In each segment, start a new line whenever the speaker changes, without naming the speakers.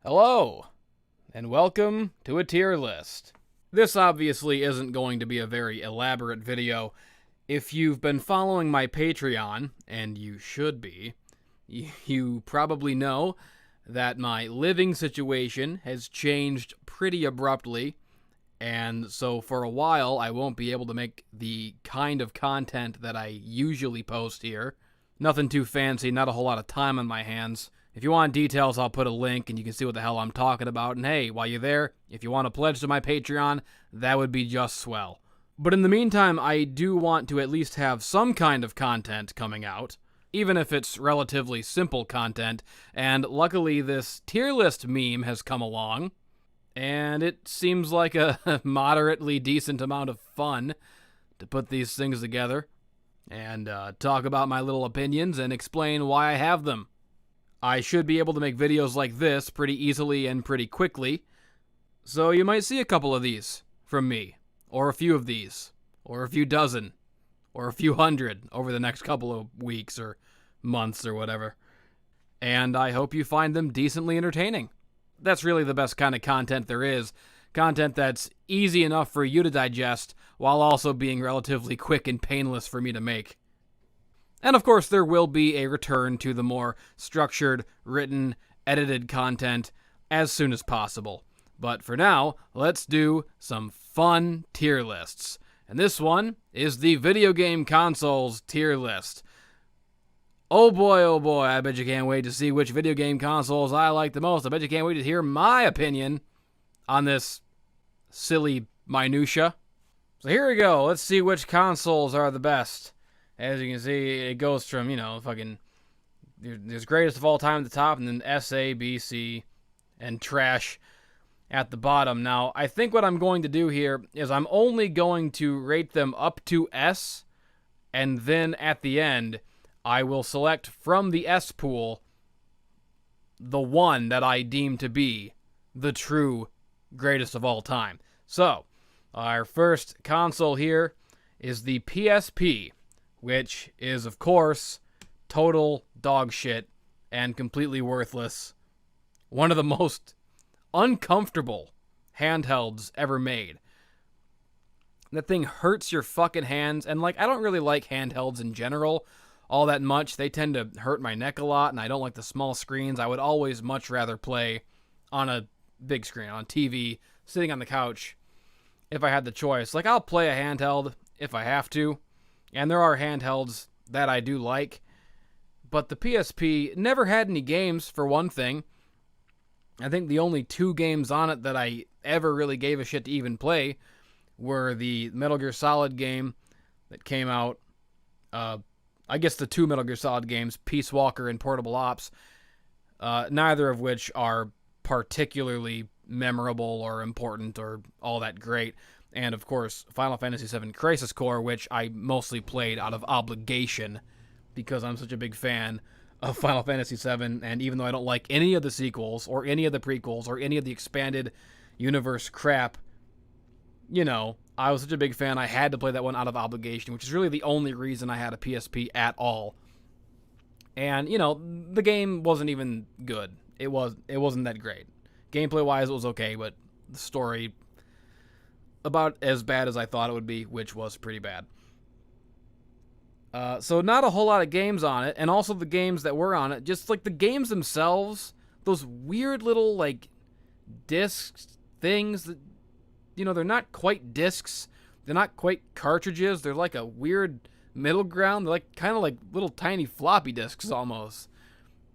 Hello, and welcome to a tier list. This obviously isn't going to be a very elaborate video. If you've been following my Patreon, and you should be, you probably know that my living situation has changed pretty abruptly, and so for a while I won't be able to make the kind of content that I usually post here. Nothing too fancy, not a whole lot of time on my hands. If you want details, I'll put a link and you can see what the hell I'm talking about. And hey, while you're there, if you want to pledge to my Patreon, that would be just swell. But in the meantime, I do want to at least have some kind of content coming out, even if it's relatively simple content. And luckily, this tier list meme has come along, and it seems like a moderately decent amount of fun to put these things together and talk about my little opinions and explain why I have them. I should be able to make videos like this pretty easily and pretty quickly, so you might see a couple of these from me, or a few of these, or a few dozen, or a few hundred over the next couple of weeks or months or whatever. And I hope you find them decently entertaining. That's really the best kind of content there is. Content that's easy enough for you to digest, while also being relatively quick and painless for me to make. And of course, there will be a return to the more structured, written, edited content as soon as possible. But for now, let's do some fun tier lists. And this one is the video game consoles tier list. Oh boy, I bet you can't wait to see which video game consoles I like the most. I bet you can't wait to hear my opinion on this silly minutia. So here we go. Let's see which consoles are the best. As you can see, it goes from, there's greatest of all time at the top, and then S, A, B, C, and trash at the bottom. Now, I think what I'm going to do here is I'm only going to rate them up to S, and then at the end, I will select from the S pool the one that I deem to be the true greatest of all time. So, our first console here is the PSP, which is, of course, total dog shit and completely worthless. One of the most uncomfortable handhelds ever made. That thing hurts your fucking hands, and I don't really like handhelds in general all that much. They tend to hurt my neck a lot, and I don't like the small screens. I would always much rather play on a big screen, on TV, sitting on the couch, if I had the choice. I'll play a handheld if I have to, and there are handhelds that I do like, but the PSP never had any games, for one thing. I think the only two games on it that I ever really gave a shit to even play were the Metal Gear Solid game that came out, I guess the two Metal Gear Solid games, Peace Walker and Portable Ops, neither of which are particularly memorable or important or all that great. And, of course, Final Fantasy VII Crisis Core, which I mostly played out of obligation because I'm such a big fan of Final Fantasy VII, and even though I don't like any of the sequels or any of the prequels or any of the expanded universe crap, I was such a big fan, I had to play that one out of obligation, which is really the only reason I had a PSP at all. And, the game wasn't even good. It wasn't that great. Gameplay-wise, it was okay, but the story, about as bad as I thought it would be, which was pretty bad. So not a whole lot of games on it, and also the games that were on it, just the games themselves, those weird little disc things that, they're not quite discs, they're not quite cartridges, they're like a weird middle ground, they're kind of like little tiny floppy disks almost.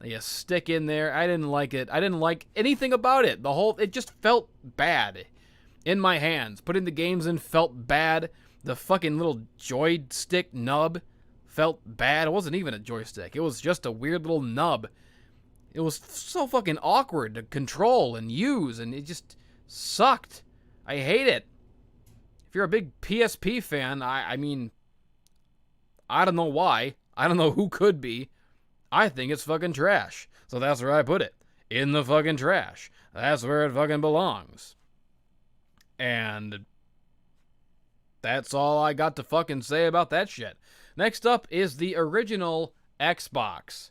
They just stick in there. I didn't like it. I didn't like anything about it. It just felt bad in my hands. Putting the games in felt bad. The fucking little joystick nub felt bad. It wasn't even a joystick. It was just a weird little nub. It was so fucking awkward to control and use, and it just sucked. I hate it. If you're a big PSP fan, I mean, I don't know why. I don't know who could be. I think it's fucking trash. So that's where I put it. In the fucking trash. That's where it fucking belongs. And that's all I got to fucking say about that shit. Next up is the original Xbox.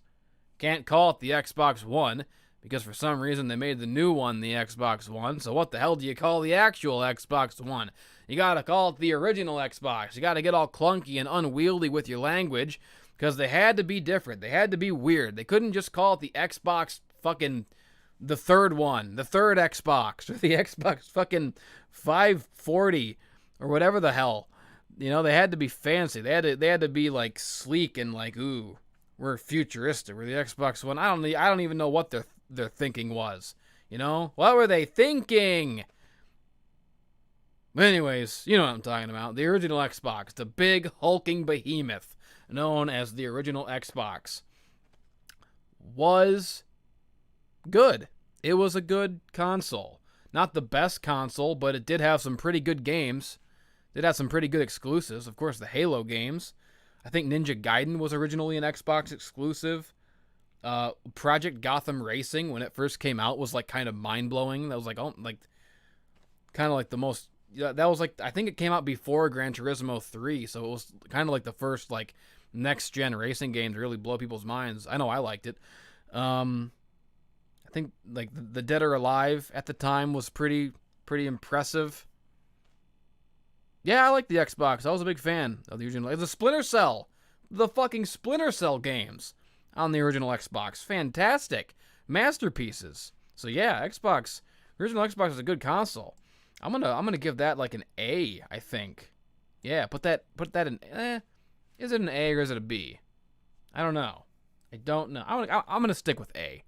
Can't call it the Xbox One because for some reason they made the new one the Xbox One. So what the hell do you call the actual Xbox One? You gotta call it the original Xbox. You gotta get all clunky and unwieldy with your language, because they had to be different. They had to be weird. They couldn't just call it the Xbox fucking the third one, the third Xbox, or the Xbox fucking 540, or whatever the hell. You know, they had to be fancy. They had to be like sleek and like, ooh, we're futuristic. We're the Xbox One. I don't even know what their thinking was. You know, what were they thinking? But anyways, you know what I'm talking about. The original Xbox, the big hulking behemoth known as the original Xbox, was good. It was a good console. Not the best console, but it did have some pretty good games. It had some pretty good exclusives. Of course, the Halo games. I think Ninja Gaiden was originally an Xbox exclusive. Project Gotham Racing, when it first came out, was like kind of mind-blowing. That was like, oh, like kind of like the most. Yeah, that was like, I think it came out before Gran Turismo 3, so it was kind of like the first like next gen racing game to really blow people's minds. I know I liked it. I think like the Dead or Alive at the time was pretty impressive. Yeah, I like the Xbox. I was a big fan of the original. The Splinter Cell, the fucking Splinter Cell games on the original Xbox, fantastic masterpieces. So yeah, Xbox, original Xbox is a good console. I'm gonna give that like an A, I think. Yeah, put that in. Is it an A or is it a B? I don't know. I don't know. I'm gonna stick with A.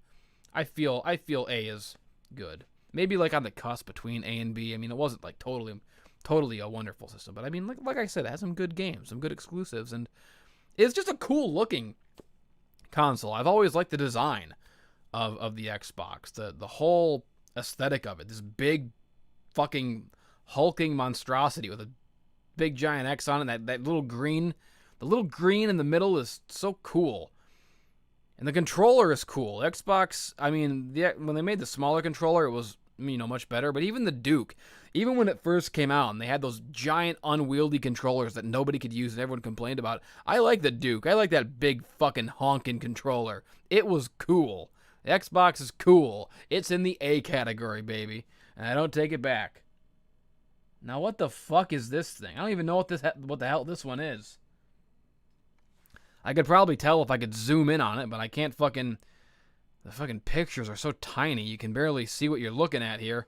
I feel A is good. Maybe like on the cusp between A and B. I mean, it wasn't like totally a wonderful system, but I mean, like I said, it has some good games, some good exclusives, and it's just a cool looking console. I've always liked the design of the Xbox, the whole aesthetic of it. This big fucking hulking monstrosity with a big giant X on it. That little green, the little green in the middle is so cool. And the controller is cool. Xbox, I mean, when they made the smaller controller, it was, you know, much better. But even the Duke, even when it first came out and they had those giant unwieldy controllers that nobody could use and everyone complained about, I like the Duke. I like that big fucking honking controller. It was cool. The Xbox is cool. It's in the A category, baby. And I don't take it back. Now, what the fuck is this thing? I don't even know what the hell this one is. I could probably tell if I could zoom in on it, but I can't fucking... The fucking pictures are so tiny, you can barely see what you're looking at here.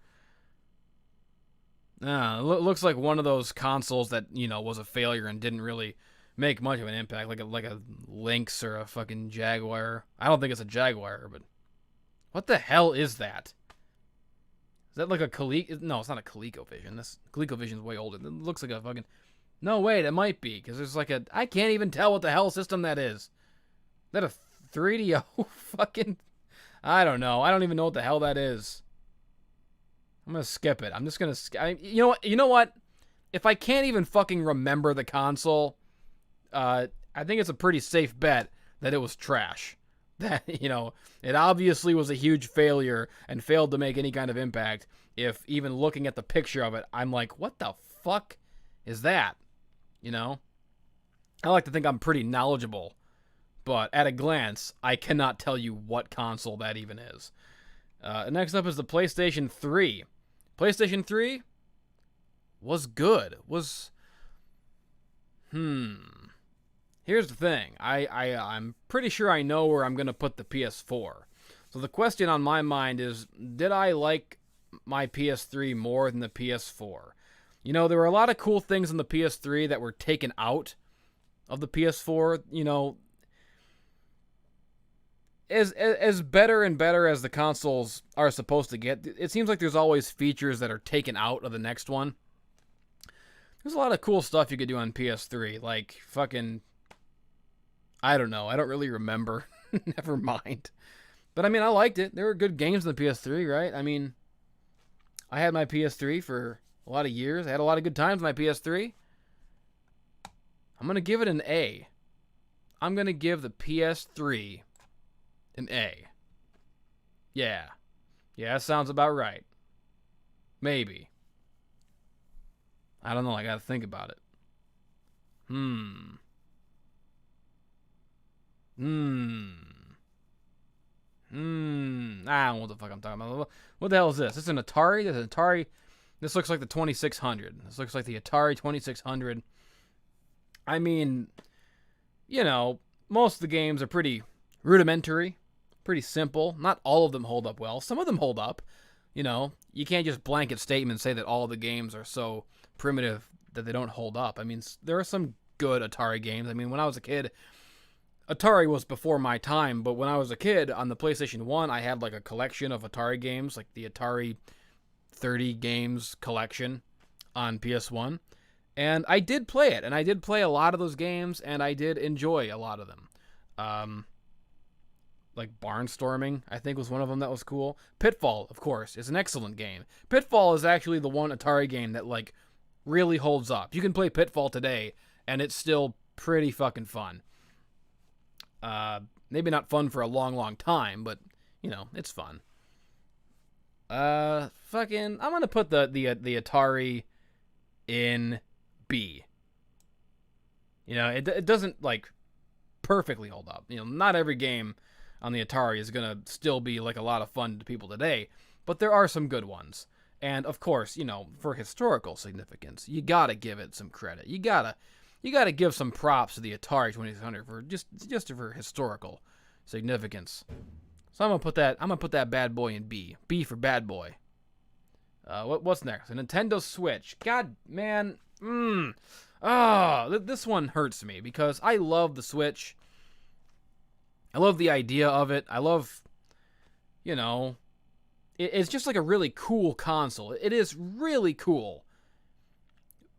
It looks like one of those consoles that, you know, was a failure and didn't really make much of an impact, like a Lynx or a fucking Jaguar. I don't think it's a Jaguar, but... What the hell is that? Is that like a Coleco? No, it's not a ColecoVision. This ColecoVision's way older. It looks like a fucking... No, wait, it might be, because there's like a... I can't even tell what the hell system that is. Is that a 3DO fucking... I don't know. I don't even know what the hell that is. I'm going to skip it. I'm just going to... You know what? If I can't even fucking remember the console, I think it's a pretty safe bet that it was trash. That, you know, it obviously was a huge failure and failed to make any kind of impact. If even looking at the picture of it, I'm like, what the fuck is that? You know? I like to think I'm pretty knowledgeable, but at a glance, I cannot tell you what console that even is. Next up is the PlayStation 3. PlayStation 3 was good. Here's the thing. I'm pretty sure I know where I'm going to put the PS4. So the question on my mind is, did I like my PS3 more than the PS4? You know, there were a lot of cool things in the PS3 that were taken out of the PS4. You know, as better and better as the consoles are supposed to get, it seems like there's always features that are taken out of the next one. There's a lot of cool stuff you could do on PS3, like fucking... I don't know. I don't really remember. Never mind. But I mean, I liked it. There were good games on the PS3, right? I mean, I had my PS3 for a lot of years. I had a lot of good times on my PS3. I'm going to give it an A. I'm going to give the PS3 an A. Yeah. Yeah, that sounds about right. Maybe. I don't know. I got to think about it. I don't know what the fuck I'm talking about. What the hell is this? This is an Atari? This is an Atari. This looks like the 2600. This looks like the Atari 2600. I mean, most of the games are pretty rudimentary, pretty simple. Not all of them hold up well. Some of them hold up. You can't just blanket statement say that all the games are so primitive that they don't hold up. I mean, there are some good Atari games. I mean, when I was a kid, Atari was before my time, but when I was a kid on the PlayStation 1, I had like a collection of Atari games, like the Atari 30 games collection on PS1. And I did play it, and I did play a lot of those games, and I did enjoy a lot of them. Like Barnstorming, I think, was one of them that was cool. Pitfall, of course, is an excellent game. Pitfall is actually the one Atari game that, like, really holds up. You can play Pitfall today, and it's still pretty fucking fun. Maybe not fun for a long, long time, but, it's fun. I'm gonna put the Atari in B. It doesn't, like, perfectly hold up. Not every game on the Atari is gonna still be like a lot of fun to people today, but there are some good ones. And of course, for historical significance, you gotta give it some credit. You gotta give some props to the Atari 2600 for just for historical significance. So I'm gonna put that bad boy in B. B for bad boy. What's next? A Nintendo Switch. God, man. This one hurts me because I love the Switch. I love the idea of it. I love, it's just like a really cool console. It is really cool.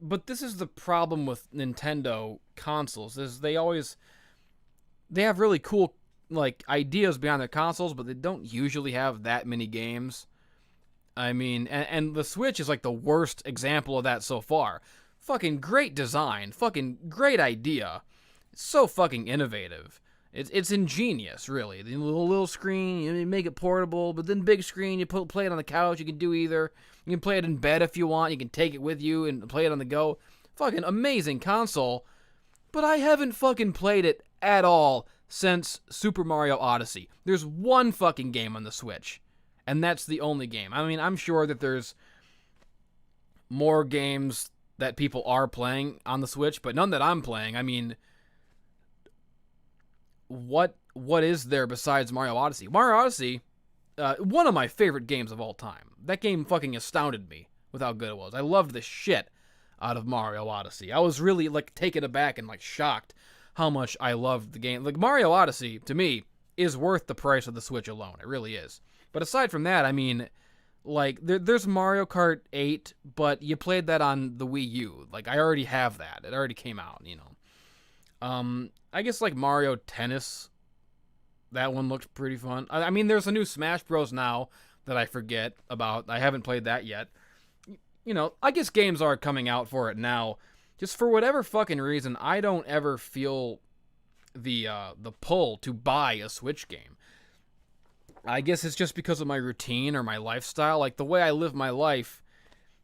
But this is the problem with Nintendo consoles, is they have really cool, like, ideas behind their consoles, but they don't usually have that many games. I mean, and the Switch is like the worst example of that so far. Fucking great design, fucking great idea. It's so fucking innovative. It's ingenious, really. The little screen, you make it portable, but then big screen, you play it on the couch. You can do either. You can play it in bed if you want. You can take it with you and play it on the go. Fucking amazing console. But I haven't fucking played it at all since Super Mario Odyssey. There's one fucking game on the Switch, and that's the only game. I mean, I'm sure that there's more games that people are playing on the Switch, but none that I'm playing. I mean, what is there besides Mario Odyssey? Mario Odyssey, one of my favorite games of all time. That game fucking astounded me with how good it was. I loved the shit out of Mario Odyssey. I was really, like, taken aback and, like, shocked how much I loved the game. Like, Mario Odyssey, to me, is worth the price of the Switch alone. It really is. But aside from that, I mean, like, there's Mario Kart 8, but you played that on the Wii U. Like, I already have that. It already came out, I guess, like, Mario Tennis, that one looked pretty fun. I mean, there's a new Smash Bros. Now that I forget about. I haven't played that yet. I guess games are coming out for it now. Just for whatever fucking reason, I don't ever feel the pull to buy a Switch game. I guess it's just because of my routine or my lifestyle. Like, the way I live my life,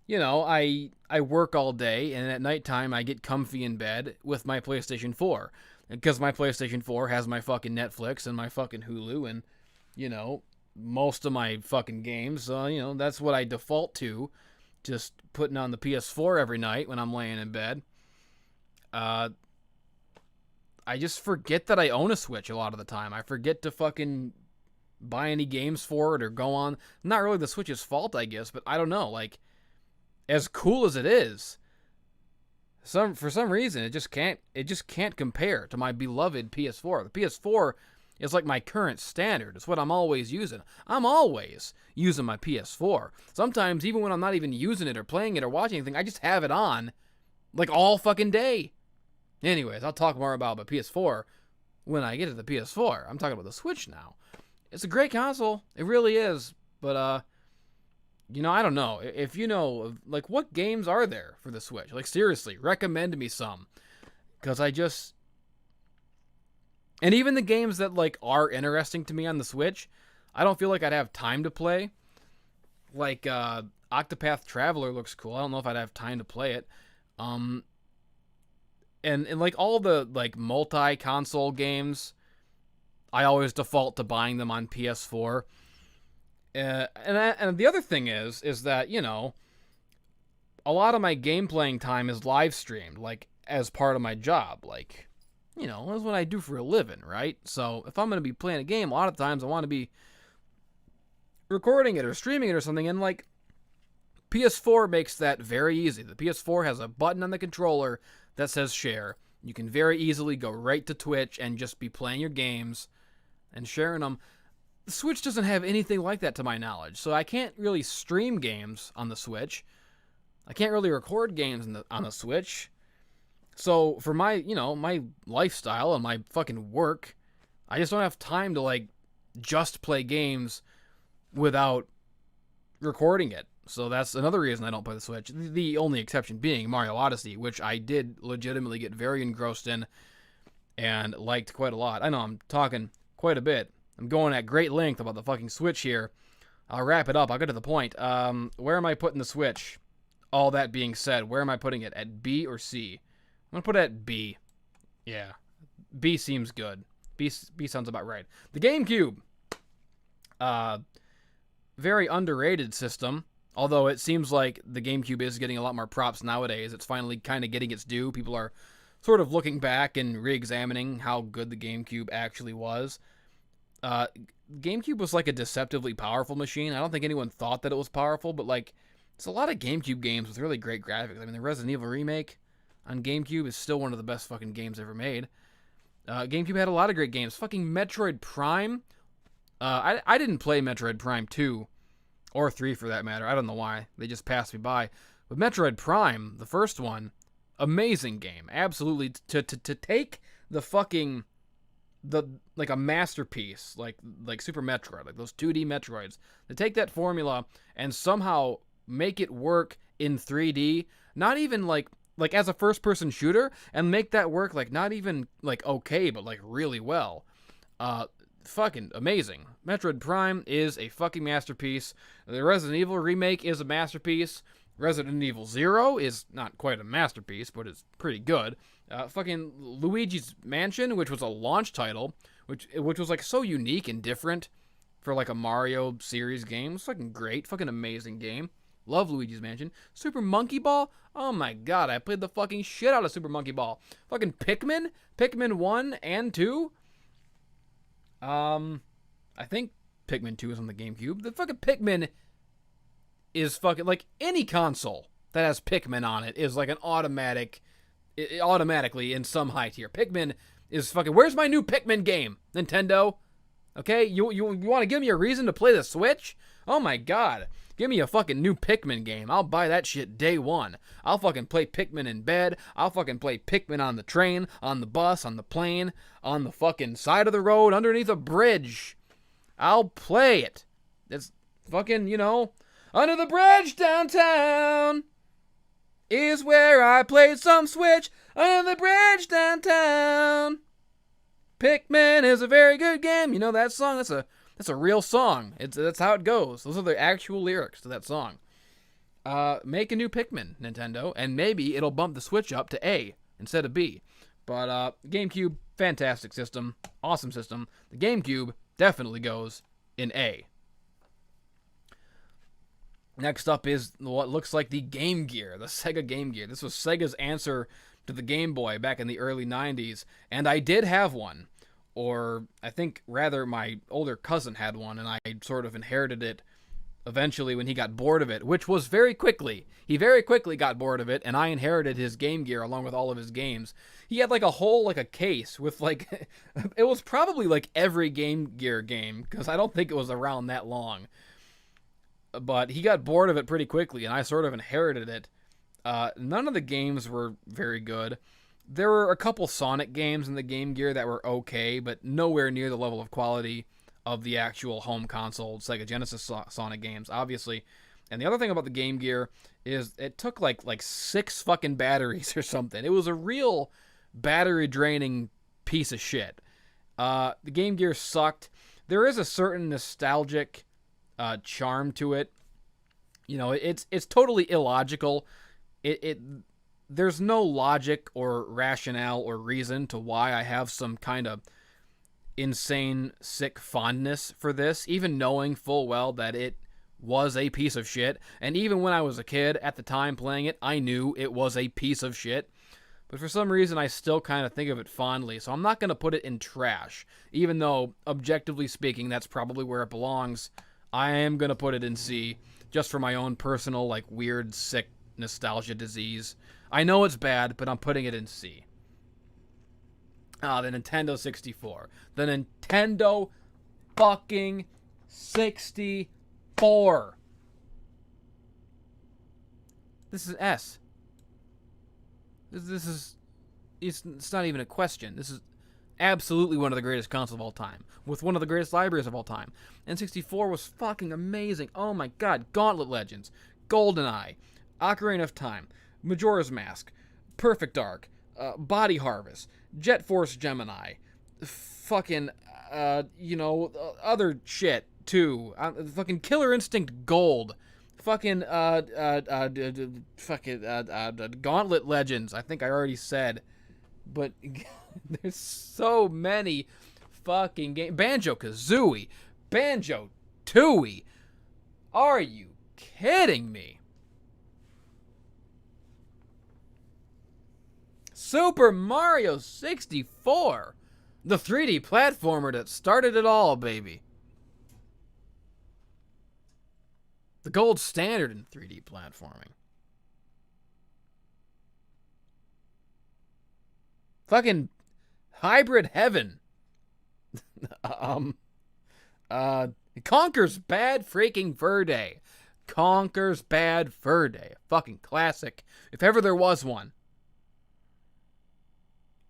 I work all day, and at nighttime I get comfy in bed with my PlayStation 4. Because my PlayStation 4 has my fucking Netflix and my fucking Hulu and, most of my fucking games. That's what I default to. Just putting on the PS4 every night when I'm laying in bed. I just forget that I own a Switch a lot of the time. I forget to fucking buy any games for it or go on. Not really the Switch's fault, I guess, but I don't know. Like, as cool as it is, for some reason it just can't compare to my beloved PS4. The PS4 is like my current standard. It's what I'm always using. I'm always using my PS4. Sometimes even when I'm not even using it or playing it or watching anything, I just have it on like all fucking day. Anyways, I'll talk more about my PS4 when I get to the PS4. I'm talking about the Switch now. It's a great console. It really is. But I don't know. If you know, like, what games are there for the Switch? Like, seriously, recommend me some. Because and even the games that, like, are interesting to me on the Switch, I don't feel like I'd have time to play. Like, Octopath Traveler looks cool. I don't know if I'd have time to play it. And like, all the, like, multi-console games, I always default to buying them on PS4. And the other thing is that, you know, a lot of my game playing time is live streamed, like, as part of my job. Like, you know, that's what I do for a living, right? So if I'm going to be playing a game, a lot of times I want to be recording it or streaming it or something, and, like, PS4 makes that very easy. The PS4 has a button on the controller that says share. You can very easily go right to Twitch and just be playing your games and sharing them. The Switch doesn't have anything like that to my knowledge, so I can't really stream games on the Switch. I can't really record games on the Switch. So for my, you know, my lifestyle and my fucking work, I just don't have time to, like, just play games without recording it. So that's another reason I don't play the Switch. The only exception being Mario Odyssey, which I did legitimately get very engrossed in and liked quite a lot. I know I'm talking quite a bit. I'm going at great length about the fucking Switch here. I'll wrap it up. I'll get to the point. Where am I putting the Switch? All that being said, where am I putting it? At B or C? I'm going to put it at B. Yeah. B seems good. B sounds about right. The GameCube. Very underrated system. Although it seems like the GameCube is getting a lot more props nowadays. It's finally kind of getting its due. People are sort of looking back and re-examining how good the GameCube actually was. GameCube was like a deceptively powerful machine. I don't think anyone thought that it was powerful, but, like, it's a lot of GameCube games with really great graphics. I mean, the Resident Evil remake on GameCube is still one of the best fucking games ever made. GameCube had a lot of great games. Fucking Metroid Prime. I didn't play Metroid Prime 2 or 3 for that matter. I don't know why. They just passed me by. But Metroid Prime, the first one, amazing game. Absolutely. To take the fucking, like a masterpiece, like Super Metroid, like those 2D Metroids, to take that formula and somehow make it work in 3D, not even like as a first-person shooter, and make that work, like, not even, like, okay, but, like, really well. Fucking amazing. Metroid Prime is a fucking masterpiece. The Resident Evil remake is a masterpiece. Resident Evil 0 is not quite a masterpiece, but it's pretty good. Fucking Luigi's Mansion, which was a launch title, which was, like, so unique and different for, like, a Mario series game. It's fucking great. Fucking amazing game. Love Luigi's Mansion. Super Monkey Ball? Oh my god, I played the fucking shit out of Super Monkey Ball. Fucking Pikmin? Pikmin 1 and 2? I think Pikmin 2 is on the GameCube. The fucking Pikmin is fucking, like, any console that has Pikmin on it is like an automatically in some high tier. Pikmin is fucking, where's my new Pikmin game, Nintendo? Okay, you want to give me a reason to play the Switch? Oh my god. Give me a fucking new Pikmin game. I'll buy that shit day one. I'll fucking play Pikmin in bed. I'll fucking play Pikmin on the train, on the bus, on the plane, on the fucking side of the road, underneath a bridge. I'll play it. It's fucking, you know, under the bridge downtown is where I played some Switch. Under the bridge downtown. Pikmin is a very good game. You know that song? That's a real song. That's how it goes. Those are the actual lyrics to that song. Make a new Pikmin, Nintendo, and maybe it'll bump the Switch up to A instead of B. But GameCube, fantastic system, awesome system. The GameCube definitely goes in A. Next up is what looks like the Game Gear, the Sega Game Gear. This was Sega's answer to the Game Boy back in the early 90s, and I did have one. Or I think rather my older cousin had one, and I sort of inherited it eventually when he got bored of it, which was very quickly. He very quickly got bored of it, and I inherited his Game Gear along with all of his games. He had like a whole, like a case with like, it was probably like every Game Gear game, because I don't think it was around that long. But he got bored of it pretty quickly, and I sort of inherited it. None of the games were very good. There were a couple Sonic games in the Game Gear that were okay, but nowhere near the level of quality of the actual home console Sega Genesis Sonic games, obviously. And the other thing about the Game Gear is it took like 6 fucking batteries or something. It was a real battery-draining piece of shit. The Game Gear sucked. There is a certain nostalgic charm to it. You know, it's totally illogical. There's no logic or rationale or reason to why I have some kind of insane, sick fondness for this, even knowing full well that it was a piece of shit. And even when I was a kid at the time playing it, I knew it was a piece of shit. But for some reason, I still kind of think of it fondly, so I'm not going to put it in trash. Even though, objectively speaking, that's probably where it belongs. I am going to put it in C, just for my own personal, like, weird, sick nostalgia disease. I know it's bad, but I'm putting it in C. The Nintendo 64. The Nintendo fucking 64. This is S. This is... It's not even a question. This is absolutely one of the greatest consoles of all time, with one of the greatest libraries of all time. N64 was fucking amazing. Oh my god. Gauntlet Legends, GoldenEye, Ocarina of Time, Majora's Mask, Perfect Dark, Body Harvest, Jet Force Gemini, fucking, other shit, too. Fucking Killer Instinct Gold, fucking, Gauntlet Legends, I think I already said. But there's so many fucking games. Banjo-Kazooie, Banjo-Tooie. Are you kidding me? Super Mario 64. The 3D platformer that started it all, baby. The gold standard in 3D platforming. Fucking Hybrid Heaven. Conker's Bad freaking Fur Day. Conker's Bad Fur Day. A fucking classic, if ever there was one.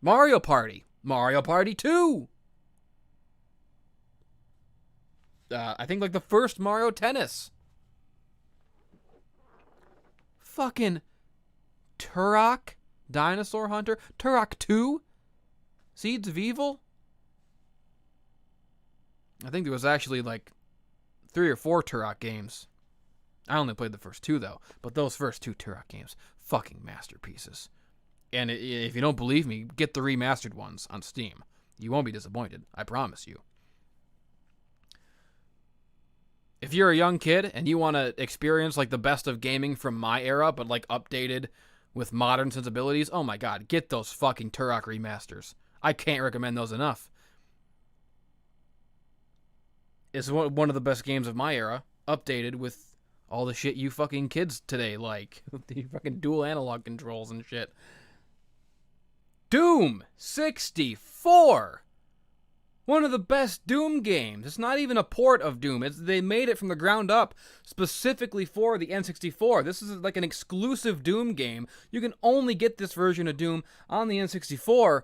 Mario Party. Mario Party 2. I think like the first Mario Tennis. Fucking Turok Dinosaur Hunter. Turok 2. Seeds of Evil. I think there was actually like 3 or 4 Turok games. I only played the first 2 though. But those first 2 Turok games, fucking masterpieces. And if you don't believe me, get the remastered ones on Steam. You won't be disappointed. I promise you. If you're a young kid and you want to experience like the best of gaming from my era, but like updated with modern sensibilities, oh my god, get those fucking Turok remasters. I can't recommend those enough. It's one of the best games of my era, updated with all the shit you fucking kids today like. The fucking dual analog controls and shit. Doom 64. One of the best Doom games. It's not even a port of Doom. They made it from the ground up specifically for the N64. This is like an exclusive Doom game. You can only get this version of Doom on the N64.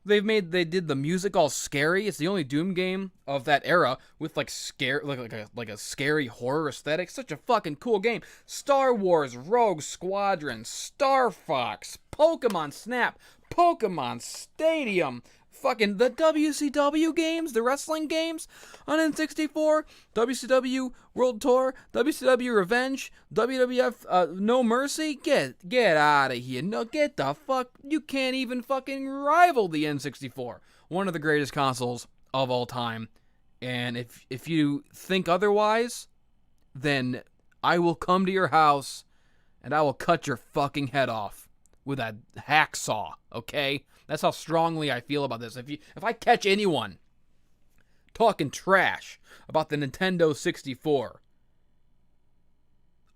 They did the music all scary. It's the only Doom game of that era with like a scary horror aesthetic. Such a fucking cool game. Star Wars, Rogue Squadron, Star Fox, Pokemon Snap, Pokemon Stadium, fucking the WCW games, the wrestling games on N64, WCW World Tour, WCW Revenge, WWF No Mercy. Get out of here. No, get the fuck. You can't even fucking rival the N64. One of the greatest consoles of all time. And if you think otherwise, then I will come to your house and I will cut your fucking head off with a hacksaw, okay? That's how strongly I feel about this. If I catch anyone talking trash about the Nintendo 64,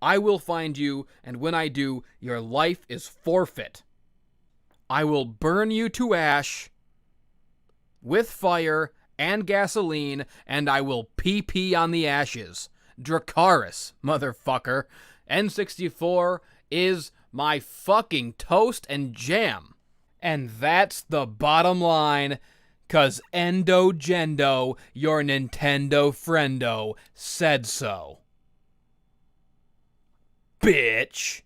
I will find you, and when I do, your life is forfeit. I will burn you to ash with fire and gasoline, and I will pee on the ashes. Dracarys, motherfucker. N64 is my fucking toast and jam. And that's the bottom line, 'cause Endo Gendo, your Nintendo friendo, said so. Bitch.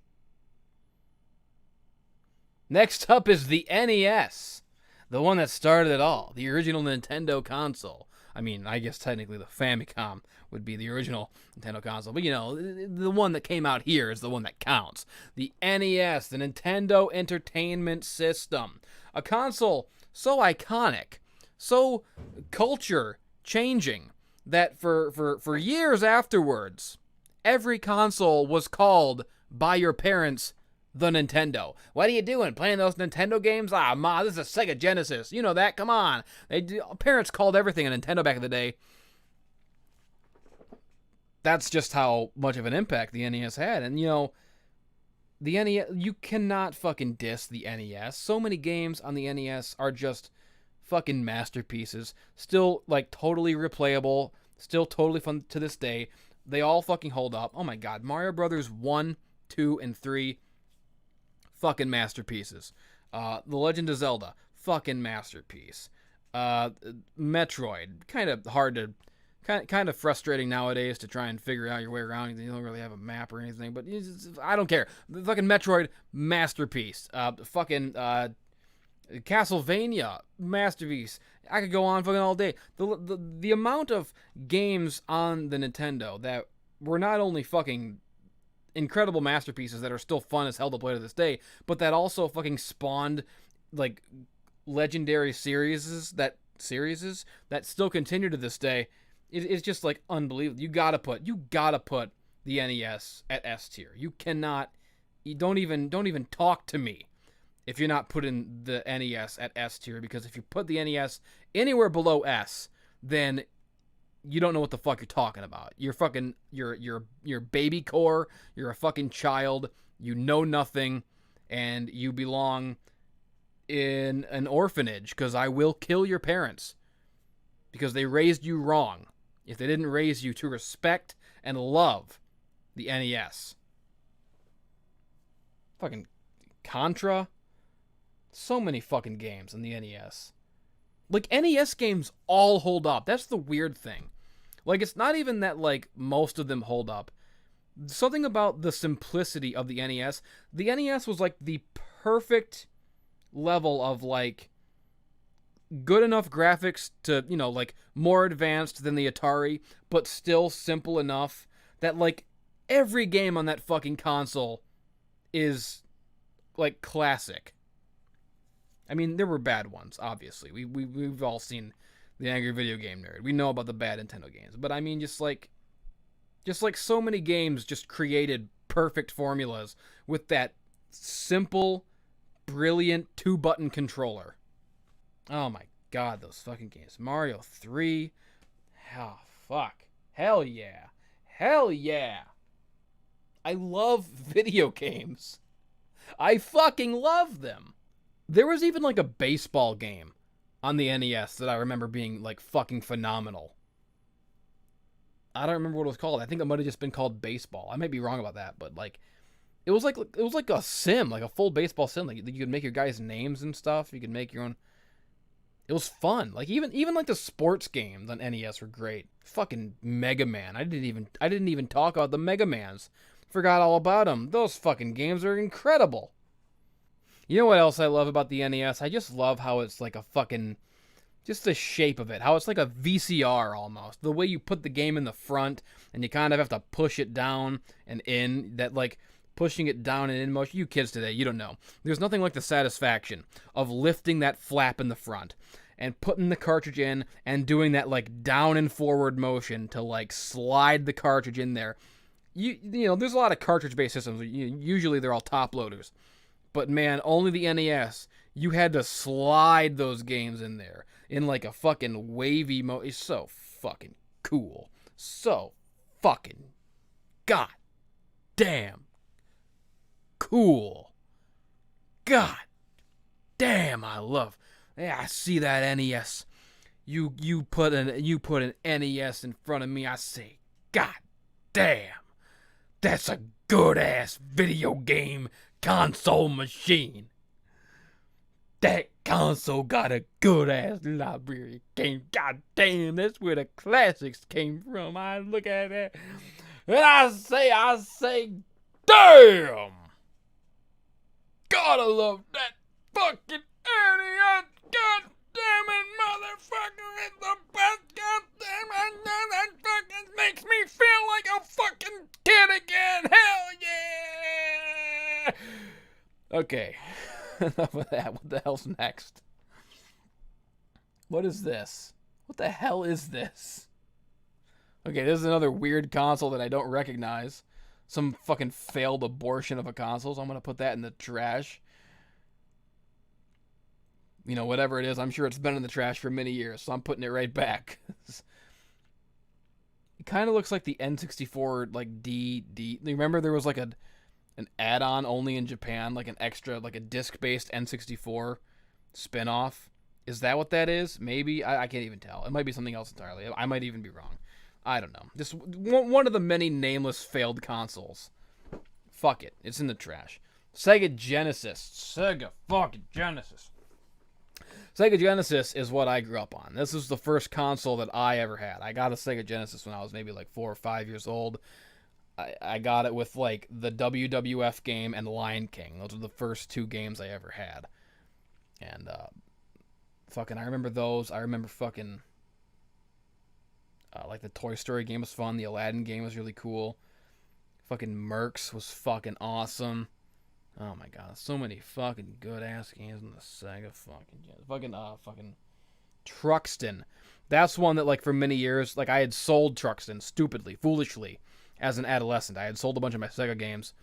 Next up is the NES, the one that started it all, the original Nintendo console. I mean, I guess technically the Famicom would be the original Nintendo console, but you know, the one that came out here is the one that counts. The NES, the Nintendo Entertainment System. A console so iconic, so culture changing that for years afterwards, every console was called by your parents the Nintendo. What are you doing? Playing those Nintendo games? Ah, Ma, this is a Sega Genesis. You know that? Come on. Parents called everything a Nintendo back in the day. That's just how much of an impact the NES had. And, you know, the NES, you cannot fucking diss the NES. So many games on the NES are just fucking masterpieces. Still, like, totally replayable. Still totally fun to this day. They all fucking hold up. Oh my god. Mario Brothers 1, 2, and 3. Fucking masterpieces. The Legend of Zelda. Fucking masterpiece. Metroid. Kind of hard to... Kind of frustrating nowadays to try and figure out your way around. You don't really have a map or anything, but I don't care. The fucking Metroid, masterpiece. Castlevania, masterpiece. I could go on fucking all day. The amount of games on the Nintendo that were not only fucking incredible masterpieces that are still fun as hell to play to this day, but that also fucking spawned like legendary series that still continue to this day. It's just like unbelievable. You gotta put the NES at S tier. You cannot. You don't even talk to me if you're not putting the NES at S tier, because if you put the NES anywhere below S, then you don't know what the fuck you're talking about. You're fucking you're baby core. You're a fucking child. You know nothing, and you belong in an orphanage, because I will kill your parents because they raised you wrong. If they didn't raise you to respect and love the NES. Fucking Contra. So many fucking games on the NES. Like, NES games all hold up. That's the weird thing. Like, it's not even that, like, most of them hold up. Something about the simplicity of the NES. The NES was, like, the perfect level of, like, good enough graphics to, you know, like, more advanced than the Atari, but still simple enough that, like, every game on that fucking console is, like, classic. I mean, there were bad ones, obviously. We've all seen the Angry Video Game Nerd. We know about the bad Nintendo games. But I mean, just like so many games just created perfect formulas with that simple, brilliant 2-button controller. Oh my god, those fucking games. Mario 3. Oh, fuck. Hell yeah. Hell yeah. I love video games. I fucking love them. There was even like a baseball game on the NES that I remember being like fucking phenomenal. I don't remember what it was called. I think it might have just been called baseball. I might be wrong about that, but like it was like a sim, like a full baseball sim. Like you could make your guys' names and stuff. You could make your own. It was fun. Like even like the sports games on NES were great. Fucking Mega Man. I didn't even talk about the Mega Mans. Forgot all about them. Those fucking games are incredible. You know what else I love about the NES? I just love how it's like a fucking, just the shape of it. How it's like a VCR almost. The way you put the game in the front and you kind of have to push it down and in. That like pushing it down and in motion. You kids today, you don't know. There's nothing like the satisfaction of lifting that flap in the front and putting the cartridge in and doing that like down and forward motion to like slide the cartridge in there. You know, there's a lot of cartridge-based systems. Usually they're all top loaders. But man, only the NES, you had to slide those games in there in like a fucking wavy It's so fucking cool. So fucking god damn cool. God damn, I love. Yeah, I see that NES. You put an NES in front of me, I say, god damn. That's a good ass video game console machine. That console got a good ass library of games. God damn, that's where the classics came from. I look at that and I say, damn! Gotta love that fucking NES. God damn it, motherfucker, it's the best. God damn it, that fucking makes me feel like a fucking kid again. Hell yeah! Okay, enough of that. What the hell's next? What is this? What the hell is this? Okay, this is another weird console that I don't recognize. Some fucking failed abortion of a console, so I'm going to put that in the trash. You know, whatever it is, I'm sure it's been in the trash for many years, so I'm putting it right back. It kind of looks like the N64, like, D. Remember there was, like, an add-on only in Japan, like an extra, like a disc-based N64 spin-off? Is that what that is? Maybe? I can't even tell. It might be something else entirely. I might even be wrong. I don't know. Just one of the many nameless failed consoles. Fuck it. It's in the trash. Sega Genesis. Sega fucking Genesis. Sega Genesis is what I grew up on. This is the first console that I ever had. I got a Sega Genesis when I was maybe like 4 or 5 years old. I got it with like the WWF game and Lion King. Those were the first 2 games I ever had. And fucking, I remember those. I remember fucking like the Toy Story game was fun. The Aladdin game was really cool. Fucking Mercs was fucking awesome. Oh my god, so many fucking good ass games in the Sega fucking Truxton. That's one that like for many years, like I had sold Truxton stupidly, foolishly, as an adolescent. I had sold a bunch of my Sega games,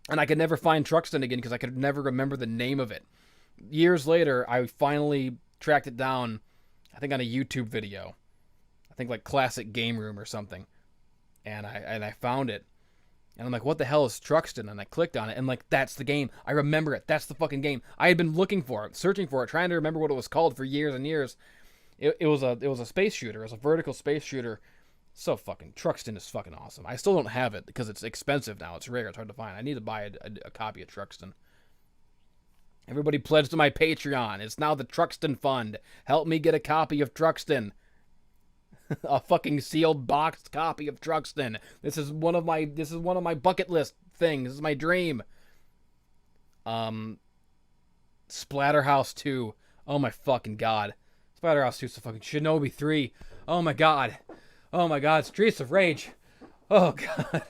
and I could never find Truxton again because I could never remember the name of it. Years later, I finally tracked it down, I think on a YouTube video. I think like Classic Game Room or something. And I found it. And I'm like, what the hell is Truxton? And I clicked on it, and like, that's the game. I remember it. That's the fucking game. I had been looking for it, searching for it, trying to remember what it was called for years and years. It was a space shooter. It was a vertical space shooter. So fucking, Truxton is fucking awesome. I still don't have it because it's expensive now. It's rare. It's hard to find. I need to buy a copy of Truxton. Everybody pledge to my Patreon. It's now the Truxton Fund. Help me get a copy of Truxton. A fucking sealed boxed copy of Truxton. This is one of my bucket list things. This is my dream. Splatterhouse 2. Oh my fucking god. Splatterhouse 2 is a fucking Shinobi 3. Oh my god. Oh my god. Streets of Rage. Oh god.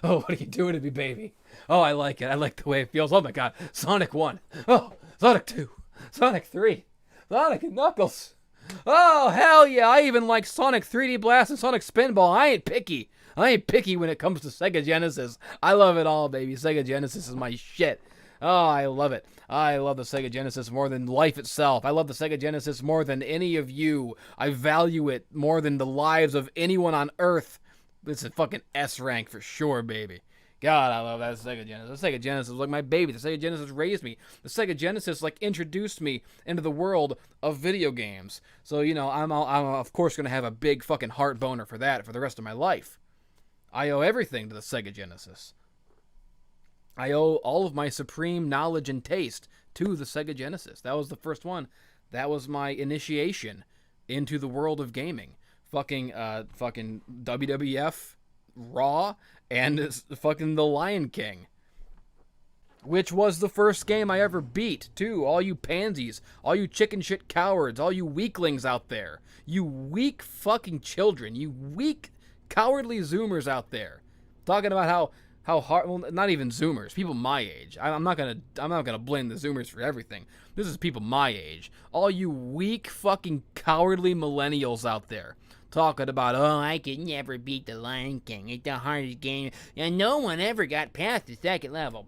Oh, what are you doing to me, baby? Oh, I like it. I like the way it feels. Oh my god. Sonic 1. Oh, Sonic 2. Sonic 3. Sonic and Knuckles. Oh, hell yeah. I even like Sonic 3D Blast and Sonic Spinball. I ain't picky. I ain't picky when it comes to Sega Genesis. I love it all, baby. Sega Genesis is my shit. Oh, I love it. I love the Sega Genesis more than life itself. I love the Sega Genesis more than any of you. I value it more than the lives of anyone on Earth. It's a fucking S rank for sure, baby. God, I love that Sega Genesis. The Sega Genesis was like my baby. The Sega Genesis raised me. The Sega Genesis like introduced me into the world of video games. So, you know, I'm of course going to have a big fucking heart boner for that for the rest of my life. I owe everything to the Sega Genesis. I owe all of my supreme knowledge and taste to the Sega Genesis. That was the first one. That was my initiation into the world of gaming. Fucking WWF, Raw, and fucking The Lion King. Which was the first game I ever beat, too. All you pansies, all you chicken shit cowards, all you weaklings out there. You weak fucking children. You weak, cowardly Zoomers out there. Talking about how hard, well, not even Zoomers, people my age. I'm not gonna blame the Zoomers for everything. This is people my age. All you weak fucking cowardly millennials out there. Talking about, oh, I could never beat the Lion King. It's the hardest game. And no one ever got past the second level.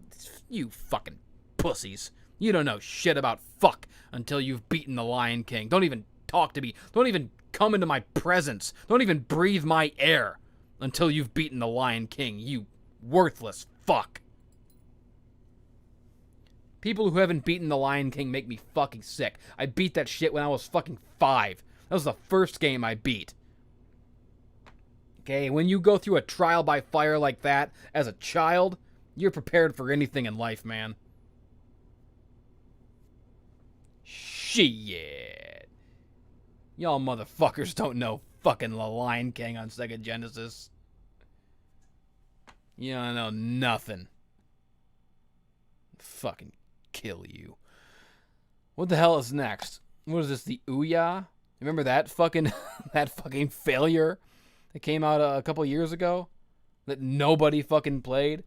You fucking pussies. You don't know shit about fuck until you've beaten the Lion King. Don't even talk to me. Don't even come into my presence. Don't even breathe my air until you've beaten the Lion King. You worthless fuck. People who haven't beaten the Lion King make me fucking sick. I beat that shit when I was fucking 5. That was the first game I beat. Okay, when you go through a trial by fire like that as a child, you're prepared for anything in life, man. Shit. Y'all motherfuckers don't know fucking The Lion King on Sega Genesis. You don't know nothing. Fucking kill you. What the hell is next? What is this, the Ouya? Remember that fucking failure that came out a couple years ago that nobody fucking played?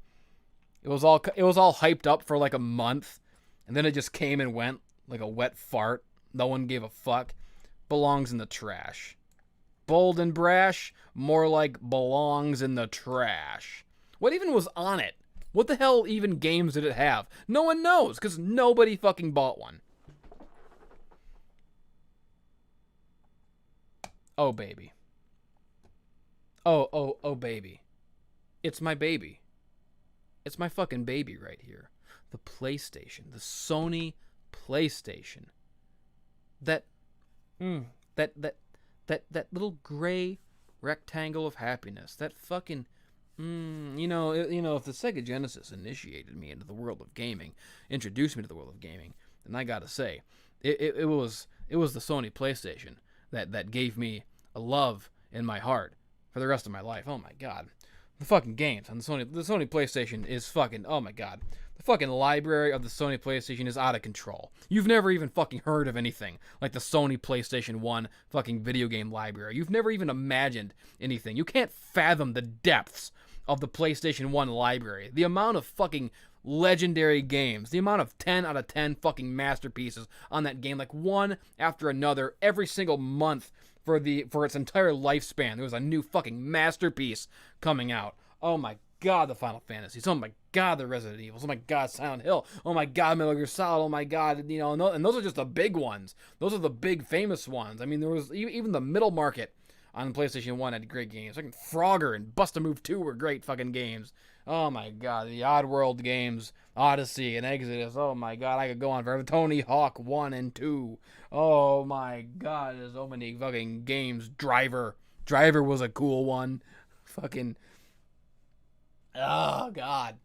It was all hyped up for like a month, and then it just came and went like a wet fart. No one gave a fuck. belongs in the trash. Bold and brash, more like belongs in the trash. What even was on it? What the hell even games did it have? No one knows, because nobody fucking bought one. Oh, baby. Oh, baby. It's my baby. It's my fucking baby right here. The PlayStation. The Sony PlayStation. That little gray rectangle of happiness. That fucking... if the Sega Genesis initiated me into the world of gaming, introduced me to the world of gaming, then I gotta say, it was the Sony PlayStation that gave me a love in my heart for the rest of my life. Oh my god. The fucking games on the Sony PlayStation is fucking, oh my god. The fucking library of the Sony PlayStation is out of control. You've never even fucking heard of anything like the Sony PlayStation 1 fucking video game library. You've never even imagined anything. You can't fathom the depths of the PlayStation 1 library. The amount of fucking legendary games. The amount of 10 out of 10 fucking masterpieces on that game. Like one after another every single month for its entire lifespan. There was a new fucking masterpiece coming out. Oh my god, the Final Fantasies. Oh my god, the Resident Evils. Oh my god, Silent Hill. Oh my god, Metal Gear Solid. Oh my god, and those are just the big ones. Those are the big famous ones. I mean, there was even the middle market on PlayStation 1 had great games. Fucking Frogger and Bust a Move 2 were great fucking games. Oh my god, the Oddworld games, Odyssey and Exodus. Oh my god, I could go on forever. Tony Hawk 1 and 2. Oh my god, there's so many fucking games. Driver was a cool one. Fucking... oh god.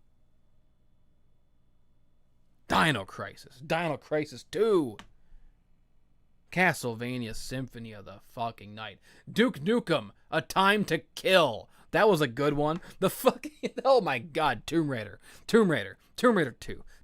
Dino Crisis 2. Castlevania Symphony of the fucking Night. Duke Nukem, A Time to Kill. That was a good one. The fucking... oh my god, Tomb Raider 2,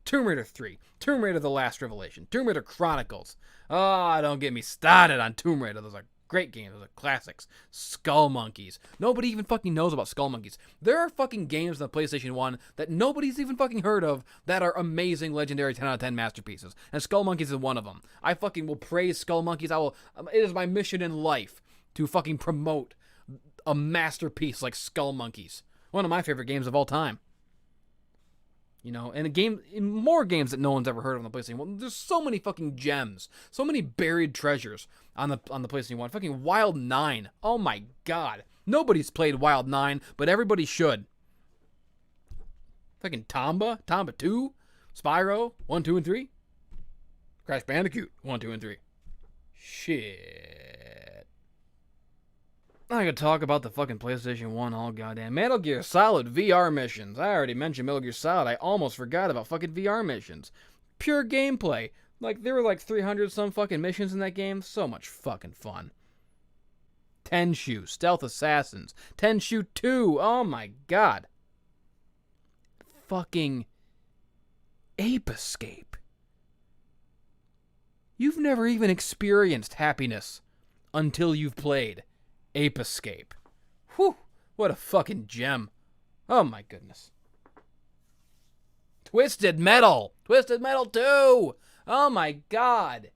Tomb Raider 3, Tomb Raider The Last Revelation, Tomb Raider Chronicles. Oh, don't get me started on Tomb Raider. Those are great games. Those are classics. Skull Monkeys. Nobody even fucking knows about Skull Monkeys. There are fucking games on the PlayStation 1 that nobody's even fucking heard of that are amazing, legendary 10 out of 10 masterpieces. And Skull Monkeys is one of them. I fucking will praise Skull Monkeys. It is my mission in life to fucking promote a masterpiece like Skull Monkeys. One of my favorite games of all time. And more games that no one's ever heard of on the PlayStation 1. There's so many fucking gems, so many buried treasures on the PlayStation 1. Fucking Wild 9. Oh my god. Nobody's played Wild 9, but everybody should. Fucking Tomba 2, Spyro 1, 2, and 3. Crash Bandicoot 1, 2, and 3. Shit. I could talk about the fucking PlayStation 1 all goddamn. Metal Gear Solid VR missions. I already mentioned Metal Gear Solid. I almost forgot about fucking VR missions. Pure gameplay. Like, there were like 300 some fucking missions in that game. So much fucking fun. Tenchu, Stealth Assassins. Tenchu 2. Oh my god. Fucking Ape Escape. You've never even experienced happiness until you've played Ape Escape. Whew, what a fucking gem. Oh my goodness. Twisted Metal 2. Oh my god.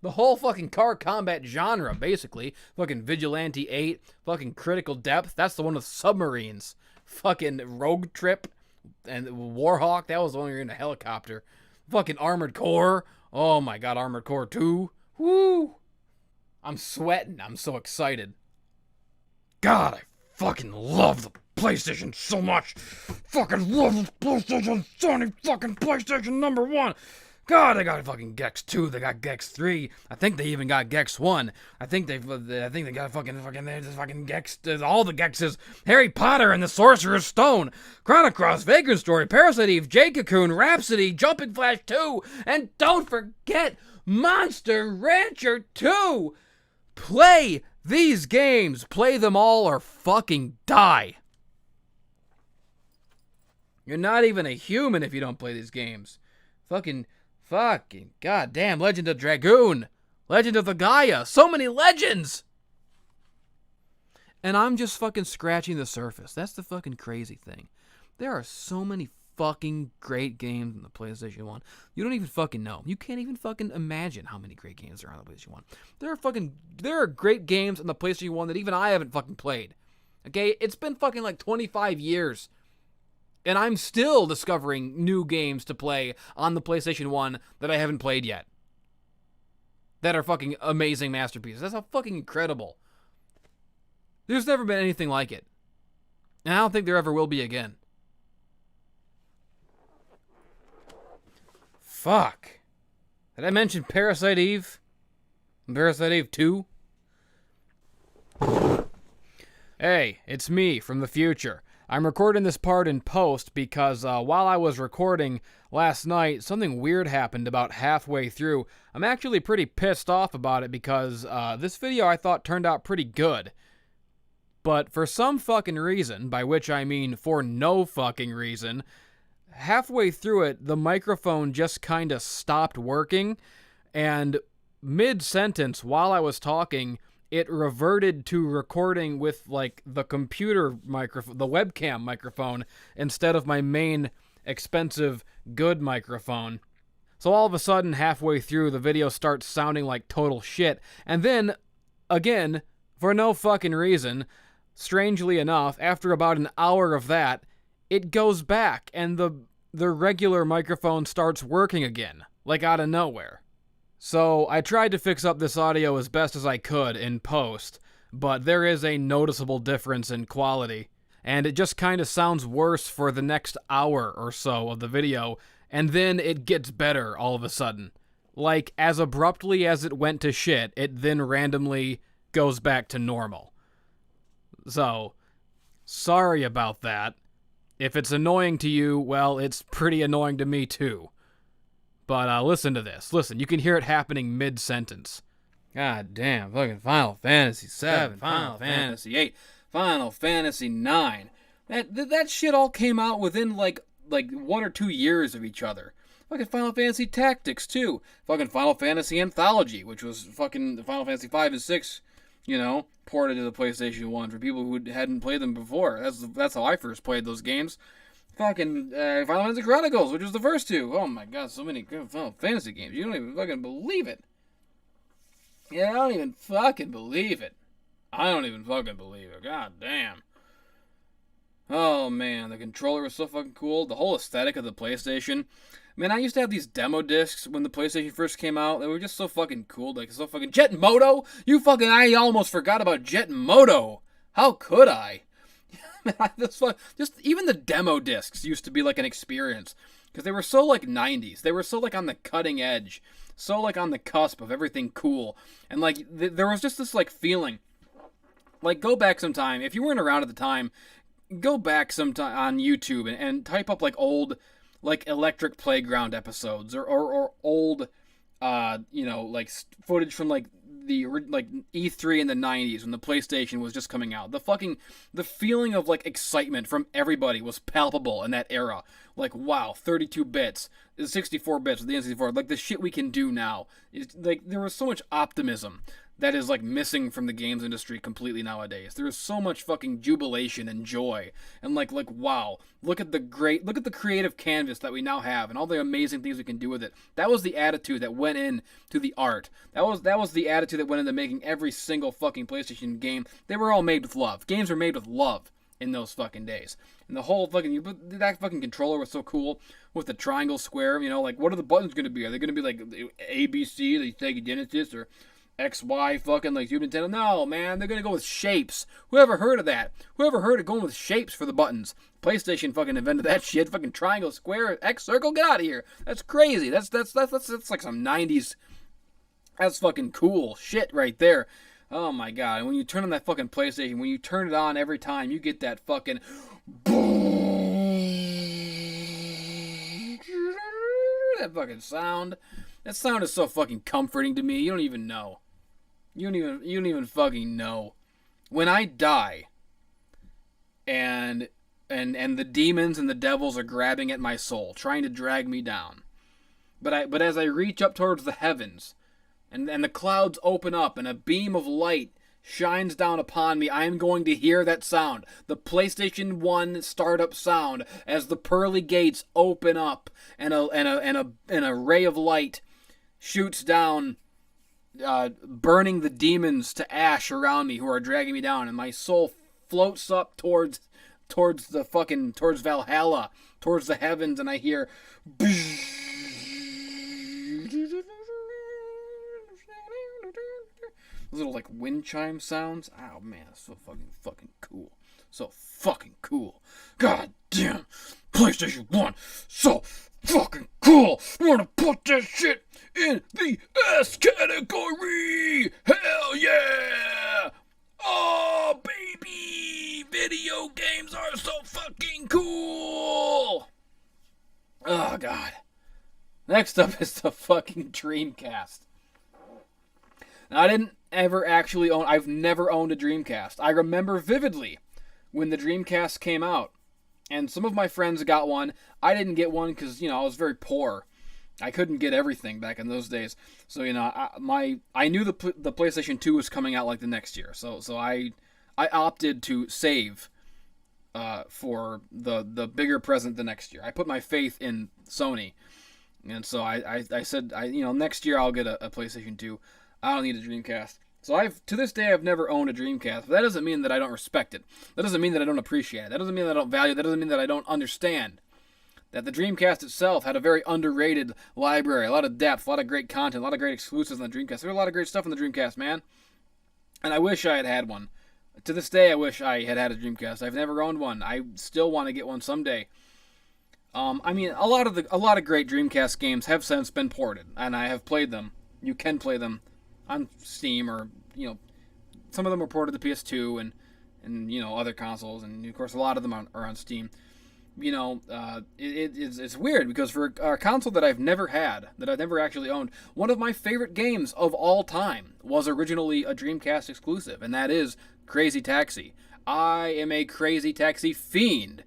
The whole fucking car combat genre, basically. Fucking Vigilante 8, fucking Critical Depth. That's the one with submarines. Fucking Rogue Trip and Warhawk. That was the one where you're in a helicopter. Fucking Armored Core. Oh my god, Armored Core 2. Woo. I'm sweating. I'm so excited. God, I fucking love the PlayStation so much. Fucking love the PlayStation. Sony fucking PlayStation number 1. God, they got fucking Gex 2. They got Gex 3. I think they even got Gex 1. I think they got fucking Gex. All the Gexes. Harry Potter and the Sorcerer's Stone. Chrono Cross, Vagrant Story, Parasite Eve, J-Cocoon, Rhapsody, Jumping Flash 2, and don't forget Monster Rancher 2. Play these games. Play them all or fucking die. You're not even a human if you don't play these games. Fucking goddamn. Legend of Dragoon. Legend of the Gaia. So many legends. And I'm just fucking scratching the surface. That's the fucking crazy thing. There are so many fucking great games on the PlayStation 1. You don't even fucking know. You can't even fucking imagine how many great games there are on the PlayStation 1. There are great games on the PlayStation 1 that even I haven't fucking played. Okay? It's been fucking like 25 years. And I'm still discovering new games to play on the PlayStation 1 that I haven't played yet. That are fucking amazing masterpieces. That's how fucking incredible. There's never been anything like it. And I don't think there ever will be again. Fuck. Did I mention Parasite Eve? Parasite Eve 2? Hey, it's me from the future. I'm recording this part in post because while I was recording last night, something weird happened about halfway through. I'm actually pretty pissed off about it because this video I thought turned out pretty good. But for some fucking reason, by which I mean for no fucking reason, halfway through it, the microphone just kind of stopped working, and mid-sentence, while I was talking, it reverted to recording with, like, the computer microphone, the webcam microphone, instead of my main, expensive, good microphone. So all of a sudden, halfway through, the video starts sounding like total shit, and then, again, for no fucking reason, strangely enough, after about an hour of that, it goes back, and the regular microphone starts working again, like out of nowhere. So I tried to fix up this audio as best as I could in post, but there is a noticeable difference in quality, and it just kind of sounds worse for the next hour or so of the video, and then it gets better all of a sudden. Like, as abruptly as it went to shit, it then randomly goes back to normal. So, sorry about that. If it's annoying to you, well, it's pretty annoying to me too. But listen to this. Listen, you can hear it happening mid-sentence. God damn, fucking Final Fantasy 7, Final Fantasy 8, Final Fantasy 9. That shit all came out within like 1 or 2 years of each other. Fucking Final Fantasy Tactics too. Fucking Final Fantasy Anthology, which was fucking Final Fantasy 5 and 6, you know, ported to the PlayStation 1 for people who hadn't played them before. That's how I first played those games. Fucking Final Fantasy Chronicles, which was the first two. Oh my god, so many good Final Fantasy games. You don't even fucking believe it. Yeah, I don't even fucking believe it. I don't even fucking believe it. God damn. Oh man, the controller was so fucking cool. The whole aesthetic of the PlayStation. Man, I used to have these demo discs when the PlayStation first came out. They were just so fucking cool. Like, so fucking... Jet Moto? I almost forgot about Jet Moto. How could I? Just even the demo discs used to be like an experience. Because they were so like 90s. They were so like on the cutting edge. So like on the cusp of everything cool. And like, there was just this like feeling. Like, go back sometime. If you weren't around at the time, go back sometime on YouTube and type up like old... like Electric Playground episodes or old, you know, like footage from like the like E3 in the 90s when the PlayStation was just coming out. The feeling of like excitement from everybody was palpable in that era. Like, wow, 32 bits, 64 bits with the N64, like the shit we can do now. It's like there was so much optimism that is like missing from the games industry completely nowadays. There is so much fucking jubilation and joy and like wow, look at the creative canvas that we now have and all the amazing things we can do with it. That was the attitude that went into the art. That was the attitude that went into making every single fucking PlayStation game. They were all made with love. Games were made with love in those fucking days. And the whole fucking that fucking controller was so cool with the triangle square, you know, like what are the buttons going to be? Are they going to be like A, B, C, the Sega Genesis, or XY fucking like Super Nintendo? No, man, they're gonna go with shapes. Whoever heard of that? Whoever heard of going with shapes for the buttons? PlayStation fucking invented that shit. Fucking triangle, square, X, circle. Get out of here. That's crazy. That's like some 90s. That's fucking cool shit right there. Oh my god. And when you turn on that fucking PlayStation, when you turn it on every time, you get that fucking that fucking sound. That sound is so fucking comforting to me. You don't even know. You don't even fucking know. When I die, and the demons and the devils are grabbing at my soul, trying to drag me down. But as I reach up towards the heavens, and the clouds open up, and a beam of light shines down upon me, I am going to hear that sound. The PlayStation 1 startup sound as the pearly gates open up and a ray of light shoots down, burning the demons to ash around me who are dragging me down, and my soul floats up towards Valhalla, towards the heavens, and I hear little like wind chime sounds. Oh man, that's so fucking cool. So fucking cool. God damn, PlayStation 1, so fucking cool. I'm gonna put that shit in the S category. Hell yeah! Oh baby, video games are so fucking cool. Oh god. Next up is the fucking Dreamcast. Now, I didn't ever actually own... I've never owned a Dreamcast. I remember vividly when the Dreamcast came out. And some of my friends got one. I didn't get one because, I was very poor. I couldn't get everything back in those days. So, I knew the PlayStation 2 was coming out like the next year. So I opted to save for the bigger present the next year. I put my faith in Sony. And so I said, next year I'll get a PlayStation 2. I don't need a Dreamcast. So to this day, I've never owned a Dreamcast. But that doesn't mean that I don't respect it. That doesn't mean that I don't appreciate it. That doesn't mean that I don't value it. That doesn't mean that I don't understand that the Dreamcast itself had a very underrated library, a lot of depth, a lot of great content, a lot of great exclusives on the Dreamcast. There was a lot of great stuff on the Dreamcast, man. And I wish I had one. To this day, I wish I had a Dreamcast. I've never owned one. I still want to get one someday. A lot of great Dreamcast games have since been ported, and I have played them. You can play them on Steam, or some of them were ported to PS2 and other consoles, and of course a lot of them are on Steam. It's weird because for a console that I've never had, that I've never actually owned, one of my favorite games of all time was originally a Dreamcast exclusive, and that is Crazy Taxi. I am a Crazy Taxi fiend.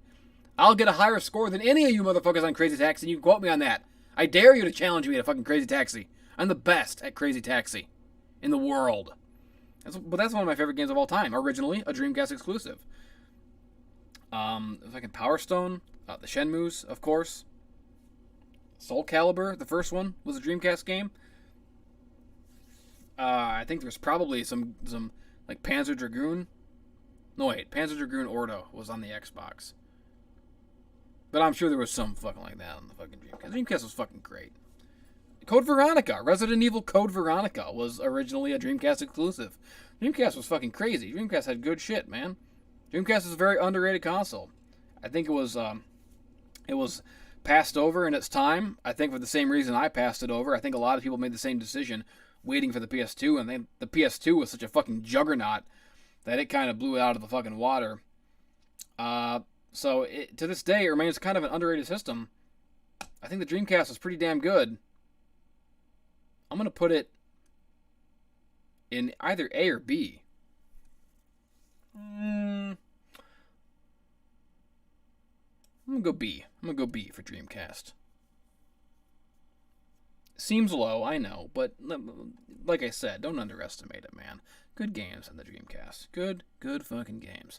I'll get a higher score than any of you motherfuckers on Crazy Taxi, and you can quote me on that. I dare you to challenge me to fucking Crazy Taxi. I'm the best at Crazy Taxi in the world. But that's one of my favorite games of all time. Originally, a Dreamcast exclusive. Fucking Power Stone, the Shenmues, of course. Soul Calibur, the first one, was a Dreamcast game. I think there's probably some like Panzer Dragoon. No wait, Panzer Dragoon Ordo was on the Xbox. But I'm sure there was some fucking like that on the fucking Dreamcast. Dreamcast was fucking great. Code Veronica, Resident Evil Code Veronica was originally a Dreamcast exclusive. Dreamcast was fucking crazy. Dreamcast had good shit, man. Dreamcast is a very underrated console. I think it was passed over in its time. I think for the same reason I passed it over. I think a lot of people made the same decision, waiting for the PS2, and the PS2 was such a fucking juggernaut that it kind of blew it out of the fucking water. So to this day, it remains kind of an underrated system. I think the Dreamcast was pretty damn good. I'm going to put it in either A or B. I'm going to go B. I'm going to go B for Dreamcast. Seems low, I know, but like I said, don't underestimate it, man. Good games on the Dreamcast. Good fucking games.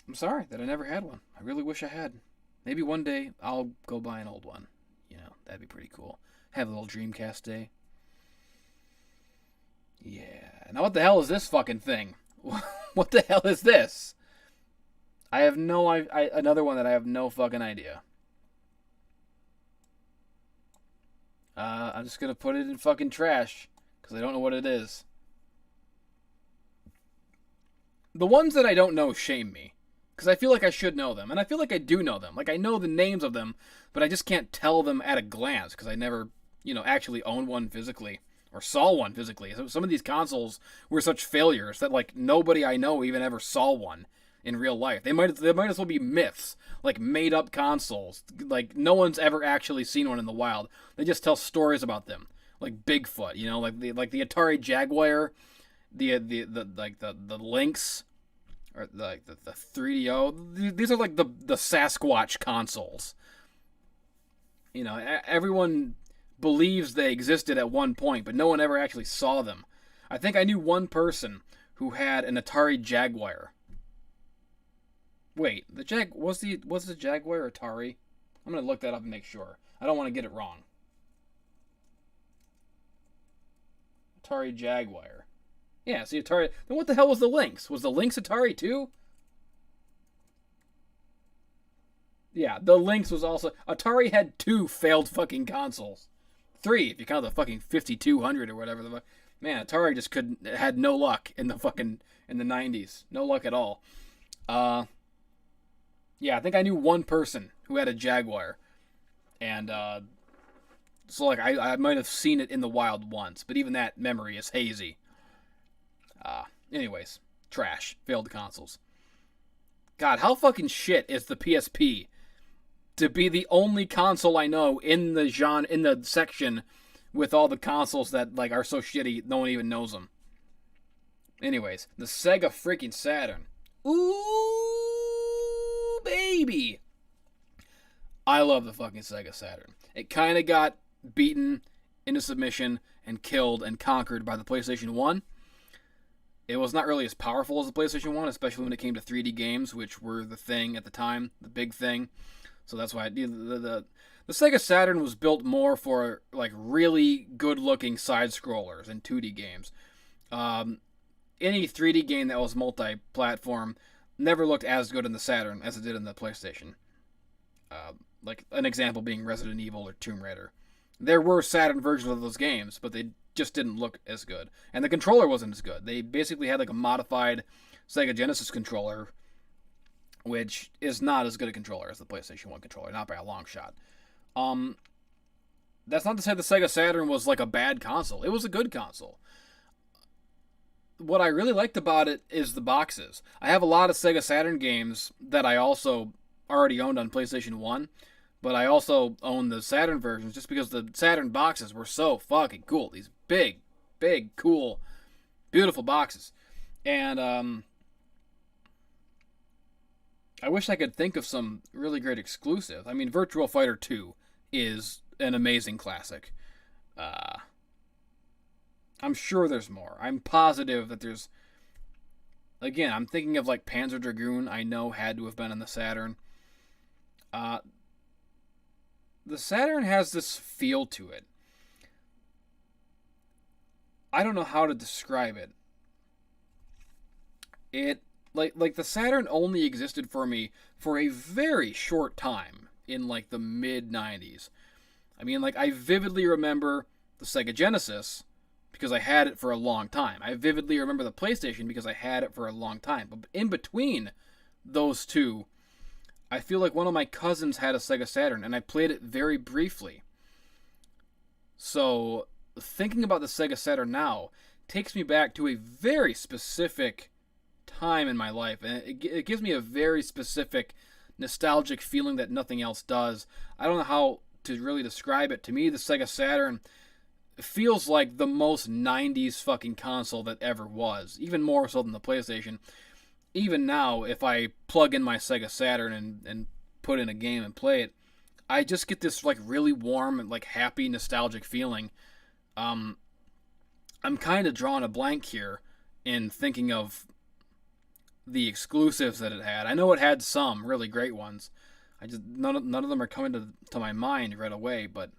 I'm sorry that I never had one. I really wish I had. Maybe one day I'll go buy an old one. That'd be pretty cool. Have a little Dreamcast day. Yeah. Now what the hell is this fucking thing? What the hell is this? I have another one that I have no fucking idea. I'm just gonna put it in fucking trash because I don't know what it is. The ones that I don't know shame me because I feel like I should know them, and I feel like I do know them. Like I know the names of them, but I just can't tell them at a glance because I never, actually owned one physically or saw one physically. So some of these consoles were such failures that like nobody I know even ever saw one in real life. They might as well be myths, like made up consoles. Like no one's ever actually seen one in the wild. They just tell stories about them, like Bigfoot. Like the Atari Jaguar, the Lynx, or the 3DO. These are like the Sasquatch consoles. Everyone believes they existed at one point, but no one ever actually saw them. I think I knew one person who had an Atari Jaguar. Wait, was the Jaguar Atari? I'm gonna look that up and make sure. I don't want to get it wrong. Atari Jaguar. Yeah, see Atari. Then what the hell was the Lynx? Was the Lynx Atari too? Yeah, the Lynx was also. Atari had 2 failed fucking consoles. 3 if you count the fucking 5200 or whatever the fuck. Man, Atari just had no luck in the 90s. No luck at all. Yeah, I think I knew one person who had a Jaguar. And so like I might have seen it in the wild once, but even that memory is hazy. Anyways, trash. Failed consoles. God, how fucking shit is the PSP to be the only console I know in the section with all the consoles that like are so shitty no one even knows them. Anyways, the Sega freaking Saturn. Ooh, baby. I love the fucking Sega Saturn. It kind of got beaten into submission and killed and conquered by the PlayStation 1. It was not really as powerful as the PlayStation 1, especially when it came to 3D games, which were the thing at the time, the big thing. So that's why the Sega Saturn was built more for like really good-looking side-scrollers and 2D games. Any 3D game that was multi-platform never looked as good in the Saturn as it did in the PlayStation. Like an example being Resident Evil or Tomb Raider. There were Saturn versions of those games, but they just didn't look as good. And the controller wasn't as good. They basically had like a modified Sega Genesis controller, which is not as good a controller as the PlayStation 1 controller, not by a long shot. That's not to say the Sega Saturn was like a bad console. It was a good console. What I really liked about it is the boxes. I have a lot of Sega Saturn games that I also already owned on PlayStation 1, but I also own the Saturn versions just because the Saturn boxes were so fucking cool. These big, cool, beautiful boxes. And I wish I could think of some really great exclusive. I mean, Virtua Fighter 2 is an amazing classic. I'm sure there's more. I'm positive that there's... Again, I'm thinking of like Panzer Dragoon, I know had to have been on the Saturn. The Saturn has this feel to it. I don't know how to describe it. It like the Saturn only existed for me for a very short time in like the mid 90s. I mean, like I vividly remember the Sega Genesis because I had it for a long time. I vividly remember the PlayStation because I had it for a long time. But in between those two, I feel like one of my cousins had a Sega Saturn, and I played it very briefly. So, thinking about the Sega Saturn now takes me back to a very specific time in my life, and it gives me a very specific nostalgic feeling that nothing else does. I don't know how to really describe it. To me, the Sega Saturn feels like the most 90s fucking console that ever was, even more so than the PlayStation. Even now, if I plug in my Sega Saturn and put in a game and play it, I just get this like really warm and like happy nostalgic feeling. I'm kind of drawing a blank here in thinking of the exclusives that it had. I know it had some really great ones. None of them are coming to my mind right away, but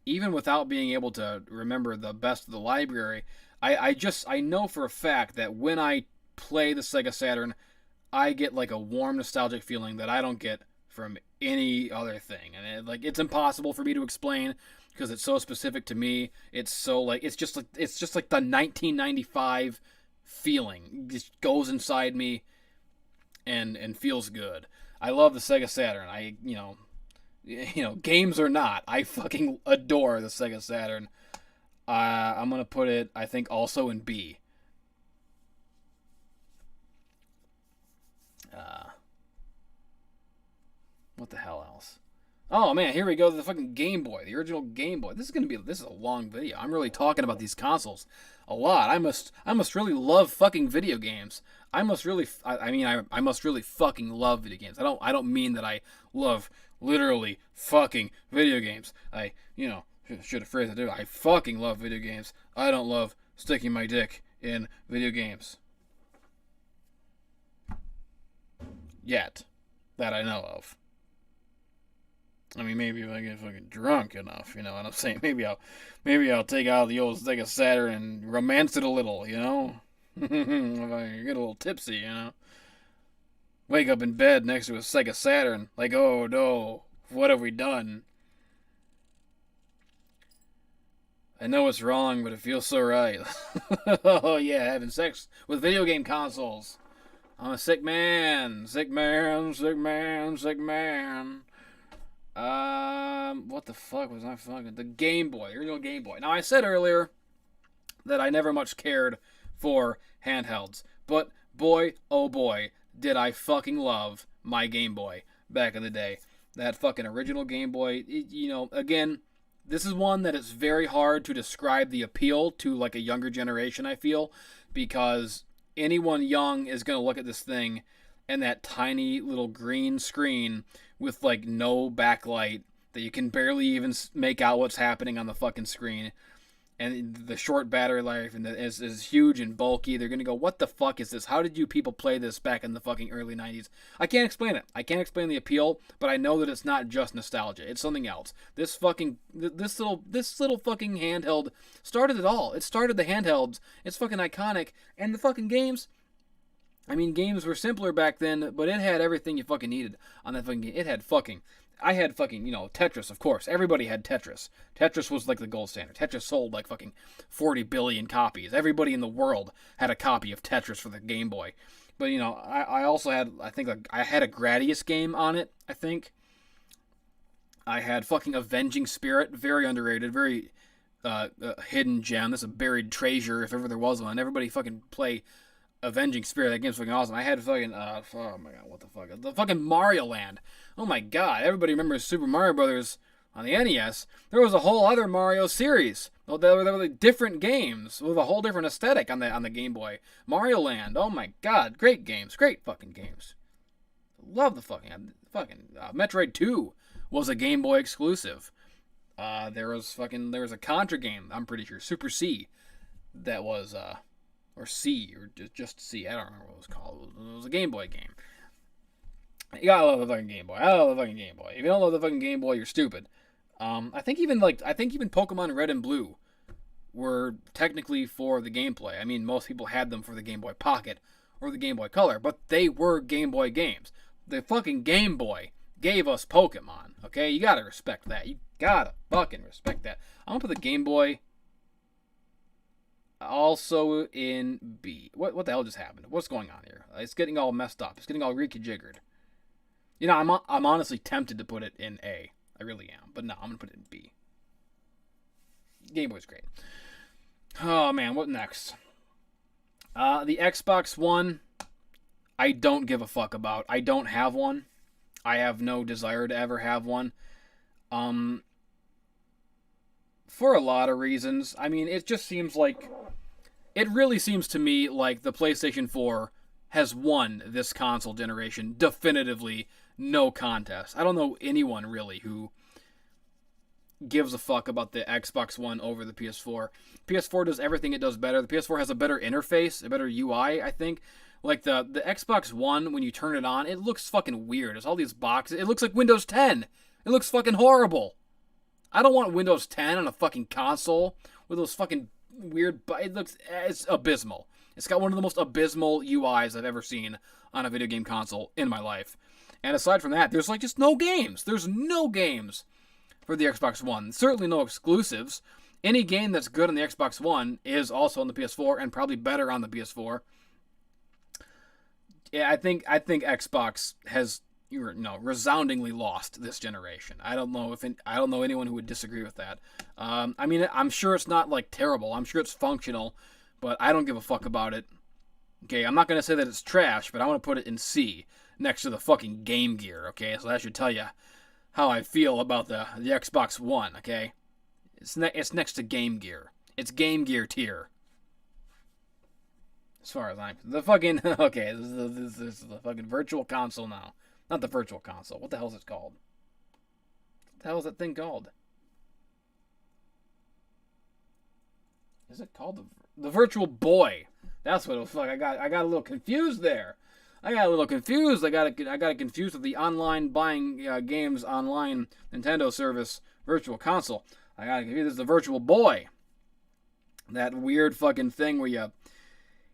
even without being able to remember the best of the library, I know for a fact that when I play the Sega Saturn, I get like a warm nostalgic feeling that I don't get from any other thing, and it's impossible for me to explain because it's so specific to me. It's so like it's just like the 1995 feeling. It just goes inside me and feels good. I love the Sega Saturn. Games or not, I fucking adore the Sega Saturn. I'm gonna put it, I think, also in B. What the hell else? Oh man, here we go. The fucking Game Boy, the original Game Boy. This is a long video. I'm really talking about these consoles a lot. I must really love fucking video games. I must really fucking love video games. I don't mean that I love literally fucking video games. Should have phrased it too. I fucking love video games. I don't love sticking my dick in video games. Yet. That I know of. I mean, maybe if I get fucking drunk enough, you know what I'm saying? Maybe I'll take out the old Sega Saturn and romance it a little, you know? If I get a little tipsy, you know? Wake up in bed next to a Sega Saturn, like, oh no, what have we done? I know it's wrong, but it feels so right. Oh yeah, having sex with video game consoles. I'm a sick man. Sick man, sick man, sick man. What the fuck was I fucking... The Game Boy, the original Game Boy. Now, I said earlier that I never much cared for handhelds. But boy, oh boy, did I fucking love my Game Boy back in the day. That fucking original Game Boy, you know, again, this is one that it's very hard to describe the appeal to, like, a younger generation, I feel, because anyone young is going to look at this thing and that tiny little green screen with, like, no backlight that you can barely even make out what's happening on the fucking screen, and the short battery life and is huge and bulky. They're going to go, what the fuck is this? How did you people play this back in the fucking early 90s? I can't explain it. I can't explain the appeal, but I know that it's not just nostalgia. It's something else. This little fucking handheld started it all. It started the handhelds. It's fucking iconic. And the fucking games, I mean, games were simpler back then, but it had everything you fucking needed on that fucking game. It had fucking... I had fucking, you know, Tetris, of course. Everybody had Tetris. Tetris was like the gold standard. Tetris sold like fucking 40 billion copies. Everybody in the world had a copy of Tetris for the Game Boy. But, you know, I also had, I think, I had a Gradius game on it, I think. I had fucking Avenging Spirit, very underrated, very hidden gem. This is a buried treasure, if ever there was one. Everybody fucking play Avenging Spirit. That game's fucking awesome. I had fucking, oh my god, what the fuck? The fucking Mario Land. Oh my god, everybody remembers Super Mario Brothers on the NES. There was a whole other Mario series. Well, there were like different games with a whole different aesthetic on the Game Boy. Mario Land. Oh my god, great games, great fucking games. Love the fucking Metroid 2 was a Game Boy exclusive. There was a Contra game. I'm pretty sure Super C. That was or C, or just C. I don't remember what it was called. It was a Game Boy game. You gotta love the fucking Game Boy. I love the fucking Game Boy. If you don't love the fucking Game Boy, you're stupid. I think even Pokemon Red and Blue were technically for the gameplay. I mean, most people had them for the Game Boy Pocket or the Game Boy Color, but they were Game Boy games. The fucking Game Boy gave us Pokemon. Okay, you gotta respect that. You gotta fucking respect that. I'm gonna put the Game Boy also in B. What the hell just happened? What's going on here? It's getting all messed up. It's getting all reekey-jiggered. You know, I'm honestly tempted to put it in A. I really am. But no, I'm going to put it in B. Game Boy's great. Oh, man, what next? The Xbox One, I don't give a fuck about. I don't have one. I have no desire to ever have one. For a lot of reasons. I mean, it just seems like... It really seems to me like the PlayStation 4 has won this console generation definitively. No contest. I don't know anyone really who gives a fuck about the Xbox One over the PS4. PS4 does everything it does better. The PS4 has a better interface, a better UI, I think. Like the Xbox One, when you turn it on, it looks fucking weird. It's all these boxes. It looks like Windows 10. It looks fucking horrible. I don't want Windows 10 on a fucking console with those fucking weird... It's abysmal. It's got one of the most abysmal UIs I've ever seen on a video game console in my life. And aside from that, there's like just no games. There's no games for the Xbox One. Certainly no exclusives. Any game that's good on the Xbox One is also on the PS4 and probably better on the PS4. Yeah, I think Xbox has resoundingly lost this generation. I don't know anyone who would disagree with that. I mean, I'm sure it's not like terrible. I'm sure it's functional, but I don't give a fuck about it. Okay, I'm not gonna say that it's trash, but I want to put it in C next to the fucking Game Gear. Okay, so that should tell you how I feel about the Xbox One. Okay, it's next to Game Gear. It's Game Gear tier. As far as I'm the fucking okay, this is the fucking virtual console now. Not the virtual console. What the hell is it called? What the hell is that thing called? Is it called the Virtual Boy? That's what it was like. I got a little confused there. I got confused with the online buying games online Nintendo service Virtual Console. I got confused. This is the Virtual Boy. That weird fucking thing where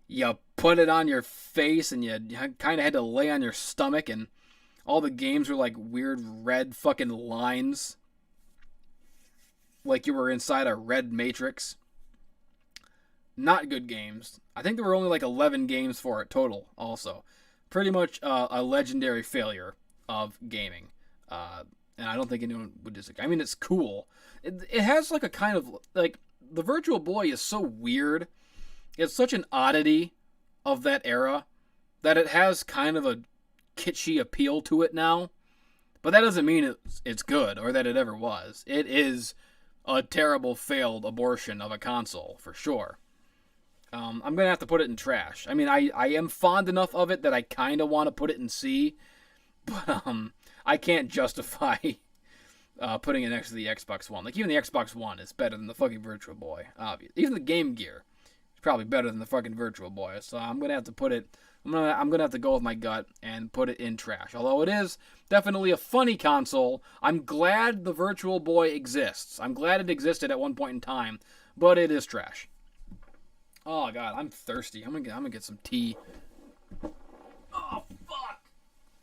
you put it on your face and you kind of had to lay on your stomach, and all the games were like weird red fucking lines, like you were inside a red matrix. Not good games. I think there were only like 11 games for it total also. Pretty much a legendary failure of gaming. And I don't think anyone would disagree. I mean, it's cool. It has like a kind of, like, the Virtual Boy is so weird. It's such an oddity of that era that it has kind of a kitschy appeal to it now. But that doesn't mean it's good or that it ever was. It is a terrible failed abortion of a console, for sure. I'm going to have to put it in trash. I mean, I am fond enough of it that I kind of want to put it in C, but I can't justify putting it next to the Xbox One. Like, even the Xbox One is better than the fucking Virtual Boy, obviously. Even the Game Gear is probably better than the fucking Virtual Boy, so I'm going to have to put it... I'm gonna have to go with my gut and put it in trash. Although it is definitely a funny console, I'm glad the Virtual Boy exists. I'm glad it existed at one point in time, but it is trash. Oh god, I'm thirsty. I'm gonna get some tea. Oh fuck!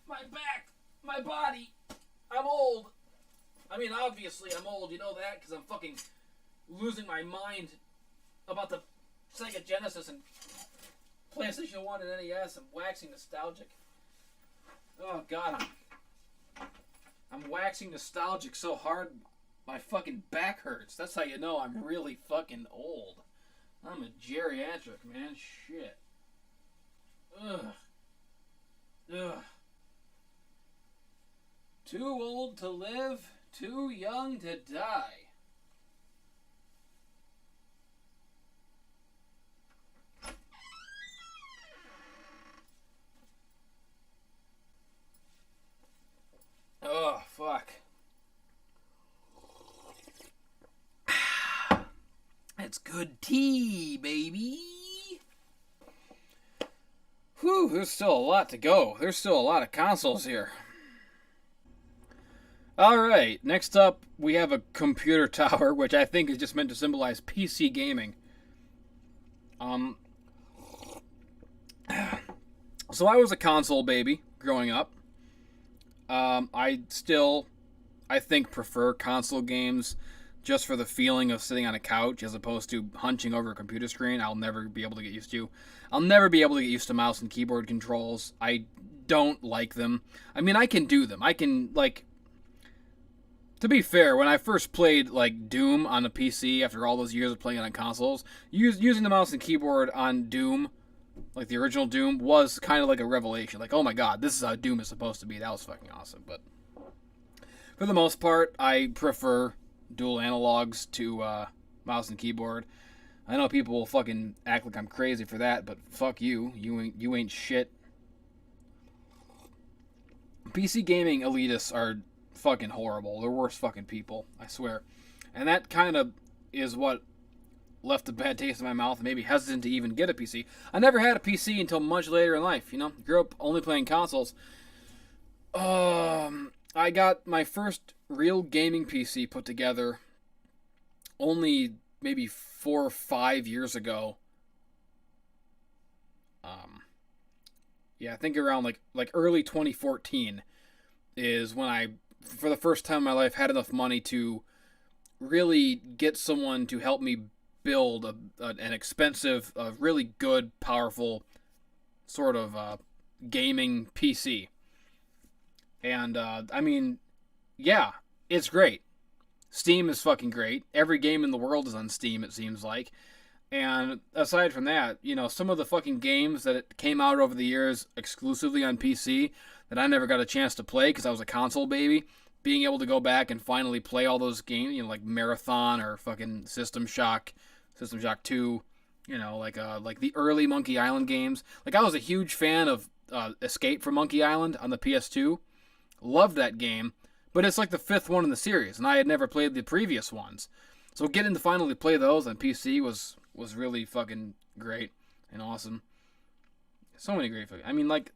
My back, my body. I'm old. I mean, obviously I'm old. You know that because I'm fucking losing my mind about the Sega Genesis and PlayStation 1 and NES. I'm waxing nostalgic. Oh god, I'm waxing nostalgic so hard my fucking back hurts. That's how you know I'm really fucking old. I'm a geriatric, man. Shit. Ugh. Too old to live, too young to die. Oh, fuck. It's good tea, baby. Whew, there's still a lot to go. There's still a lot of consoles here. Alright, next up we have a computer tower, which I think is just meant to symbolize PC gaming. So I was a console baby growing up. I think, prefer console games just for the feeling of sitting on a couch as opposed to hunching over a computer screen. I'll never be able to get used to mouse and keyboard controls. I don't like them. I mean, I can do them. I can, like... To be fair, when I first played, like, Doom on a PC after all those years of playing it on consoles, using the mouse and keyboard on Doom, like the original Doom, was kind of like a revelation. Like, oh my god, this is how Doom is supposed to be. That was fucking awesome. But for the most part, I prefer dual analogs to mouse and keyboard. I know people will fucking act like I'm crazy for that, but fuck you. You ain't shit. PC gaming elitists are fucking horrible. They're worst fucking people, I swear. And that kind of is what left a bad taste in my mouth and made me hesitant to even get a PC. I never had a PC until much later in life, you know? Grew up only playing consoles. I got my first real gaming PC put together only maybe 4 or 5 years ago. Yeah, I think around like early 2014 is when I, for the first time in my life, had enough money to really get someone to help me build an expensive, really good, powerful sort of gaming PC. And, I mean, yeah, it's great. Steam is fucking great. Every game in the world is on Steam, it seems like. And aside from that, you know, some of the fucking games that came out over the years exclusively on PC that I never got a chance to play because I was a console baby, being able to go back and finally play all those games, you know, like Marathon or fucking System Shock 2, you know, like the early Monkey Island games. Like, I was a huge fan of Escape from Monkey Island on the PS2. Loved that game, but it's like the 5th one in the series, and I had never played the previous ones. So getting to finally play those on PC was was really fucking great and awesome. So many great fucking... I mean, like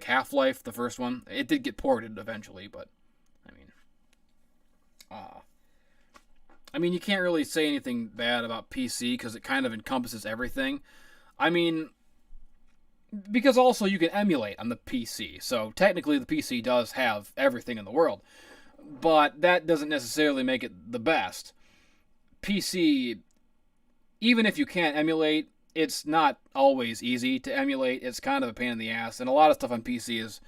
Half-Life, the first one. It did get ported eventually, but... I mean, you can't really say anything bad about PC because it kind of encompasses everything. I mean, because also you can emulate on the PC. So technically the PC does have everything in the world. But that doesn't necessarily make it the best. PC, even if you can't emulate, it's not always easy to emulate. It's kind of a pain in the ass. And a lot of stuff on PC is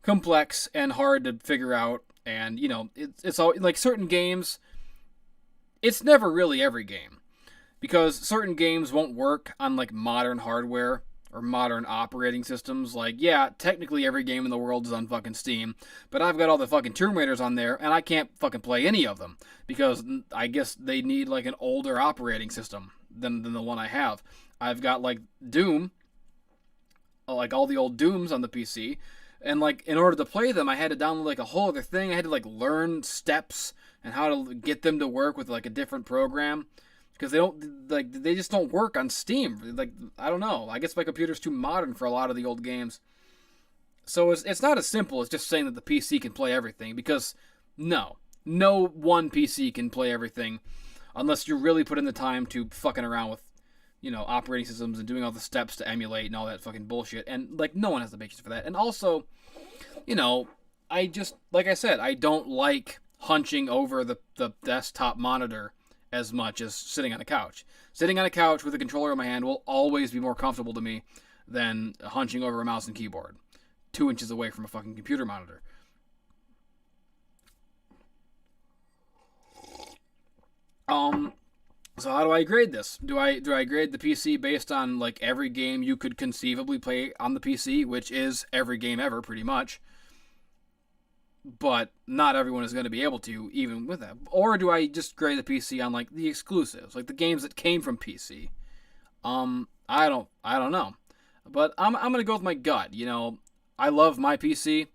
complex and hard to figure out. And, you know, it's all like certain games... It's never really every game, because certain games won't work on, like, modern hardware or modern operating systems. Like, yeah, technically every game in the world is on fucking Steam, but I've got all the fucking Tomb Raiders on there, and I can't fucking play any of them, because I guess they need, like, an older operating system than the one I have. I've got, like, Doom, like, all the old Dooms on the PC, and, like, in order to play them, I had to download, like, a whole other thing. I had to, like, learn steps and how to get them to work with, like, a different program. Because they just don't work on Steam. Like, I don't know. I guess my computer's too modern for a lot of the old games. So it's not as simple as just saying that the PC can play everything. Because, no one PC can play everything. Unless you really put in the time to fucking around with, you know, operating systems and doing all the steps to emulate and all that fucking bullshit. And, like, no one has the patience for that. And also, you know, like I said, I don't like hunching over the desktop monitor as much as sitting on a couch. Sitting on a couch with a controller in my hand will always be more comfortable to me than hunching over a mouse and keyboard 2 inches away from a fucking computer monitor. So how do I grade this? Do I grade the PC based on, like, every game you could conceivably play on the PC, which is every game ever, pretty much? But not everyone is going to be able to, even with that. Or do I just grade the PC on, like, the exclusives, like the games that came from PC? I don't know. But I'm going to go with my gut. You know, I love my PC.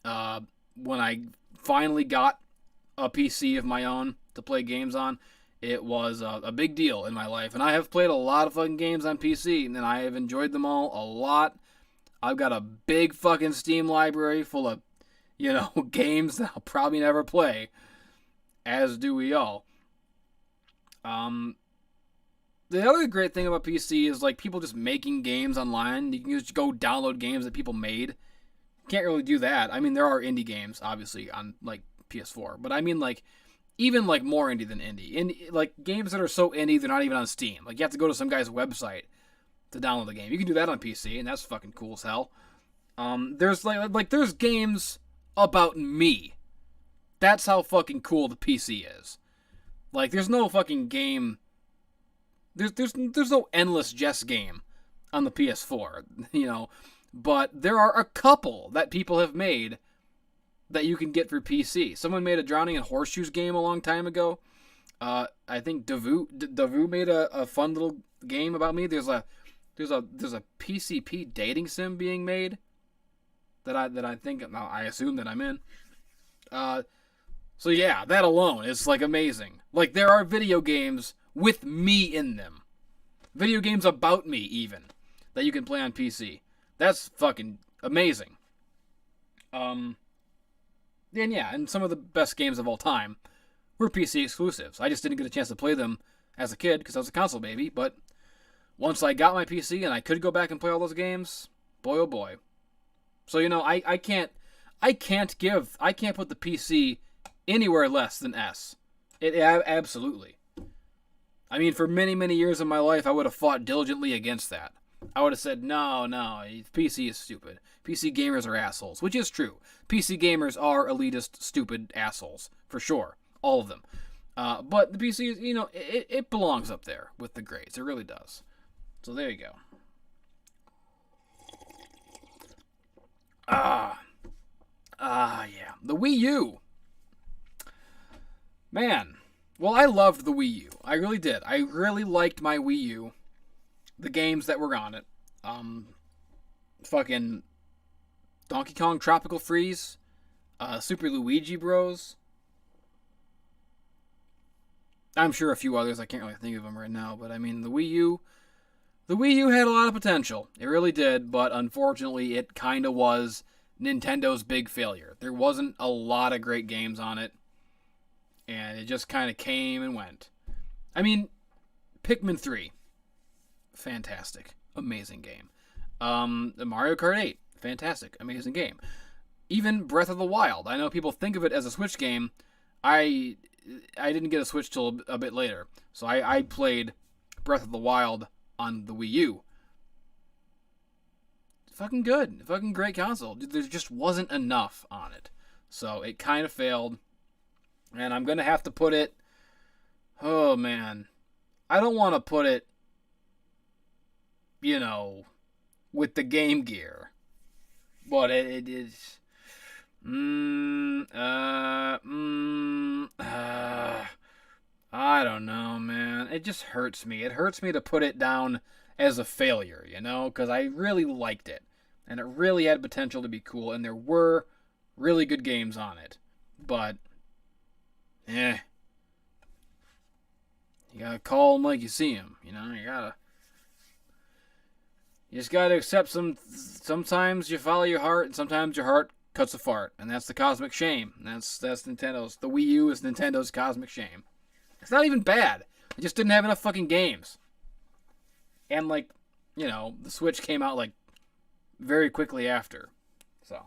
When I finally got a PC of my own to play games on, it was a big deal in my life. And I have played a lot of fucking games on PC, and I have enjoyed them all a lot. I've got a big fucking Steam library full of, you know, games that I'll probably never play, as do we all. The other great thing about PC is, like, people just making games online. You can just go download games that people made. Can't really do that. I mean, there are indie games, obviously, on, like, PS4. But I mean, like, even, like, more indie than indie. Like, games that are so indie, they're not even on Steam. Like, you have to go to some guy's website to download the game. You can do that on PC, and that's fucking cool as hell. There's, there's games about me. That's how fucking cool the PC is. Like, there's no fucking game. There's no endless Jess game on the PS4, you know. But there are a couple that people have made that you can get for PC. Someone made a Drowning in Horseshoes game a long time ago. I think Davu made a fun little game about me. There's a PCP dating sim being made that I think, I assume that I'm in. So yeah, that alone is, like, amazing. Like, there are video games with me in them. Video games about me, even, that you can play on PC. That's fucking amazing. And yeah, and some of the best games of all time were PC exclusives. I just didn't get a chance to play them as a kid because I was a console baby, but once I got my PC and I could go back and play all those games, boy oh boy. So, you know, I can't put the PC anywhere less than S. Absolutely. I mean, for many, many years of my life, I would have fought diligently against that. I would have said, no, PC is stupid. PC gamers are assholes, which is true. PC gamers are elitist, stupid assholes, for sure. All of them. But the PC, you know, it belongs up there with the greats. It really does. So there you go. Yeah. The Wii U. Man. Well, I loved the Wii U. I really did. I really liked my Wii U. The games that were on it. Fucking Donkey Kong Tropical Freeze. Super Luigi Bros. I'm sure a few others. I can't really think of them right now. But I mean, the Wii U. The Wii U had a lot of potential. It really did. But unfortunately, it kind of was Nintendo's big failure. There wasn't a lot of great games on it. And it just kind of came and went. I mean, Pikmin 3. Fantastic. Amazing game. Mario Kart 8. Fantastic. Amazing game. Even Breath of the Wild. I know people think of it as a Switch game. I didn't get a Switch till a bit later. So I played Breath of the Wild on the Wii U. Fucking good. Fucking great console. There just wasn't enough on it. So it kind of failed. And I'm going to have to put it... Oh, man. I don't want to put it, you know, with the Game Gear. But it is... I don't know, man. It just hurts me. It hurts me to put it down as a failure, you know? Because I really liked it. And it really had potential to be cool. And there were really good games on it. But... You gotta call them like you see them, you know? You just gotta accept sometimes you follow your heart, and sometimes your heart cuts a fart. And that's the cosmic shame. That's Nintendo's. The Wii U is Nintendo's cosmic shame. It's not even bad. It just didn't have enough fucking games. And, like, you know, the Switch came out, like, very quickly after. So.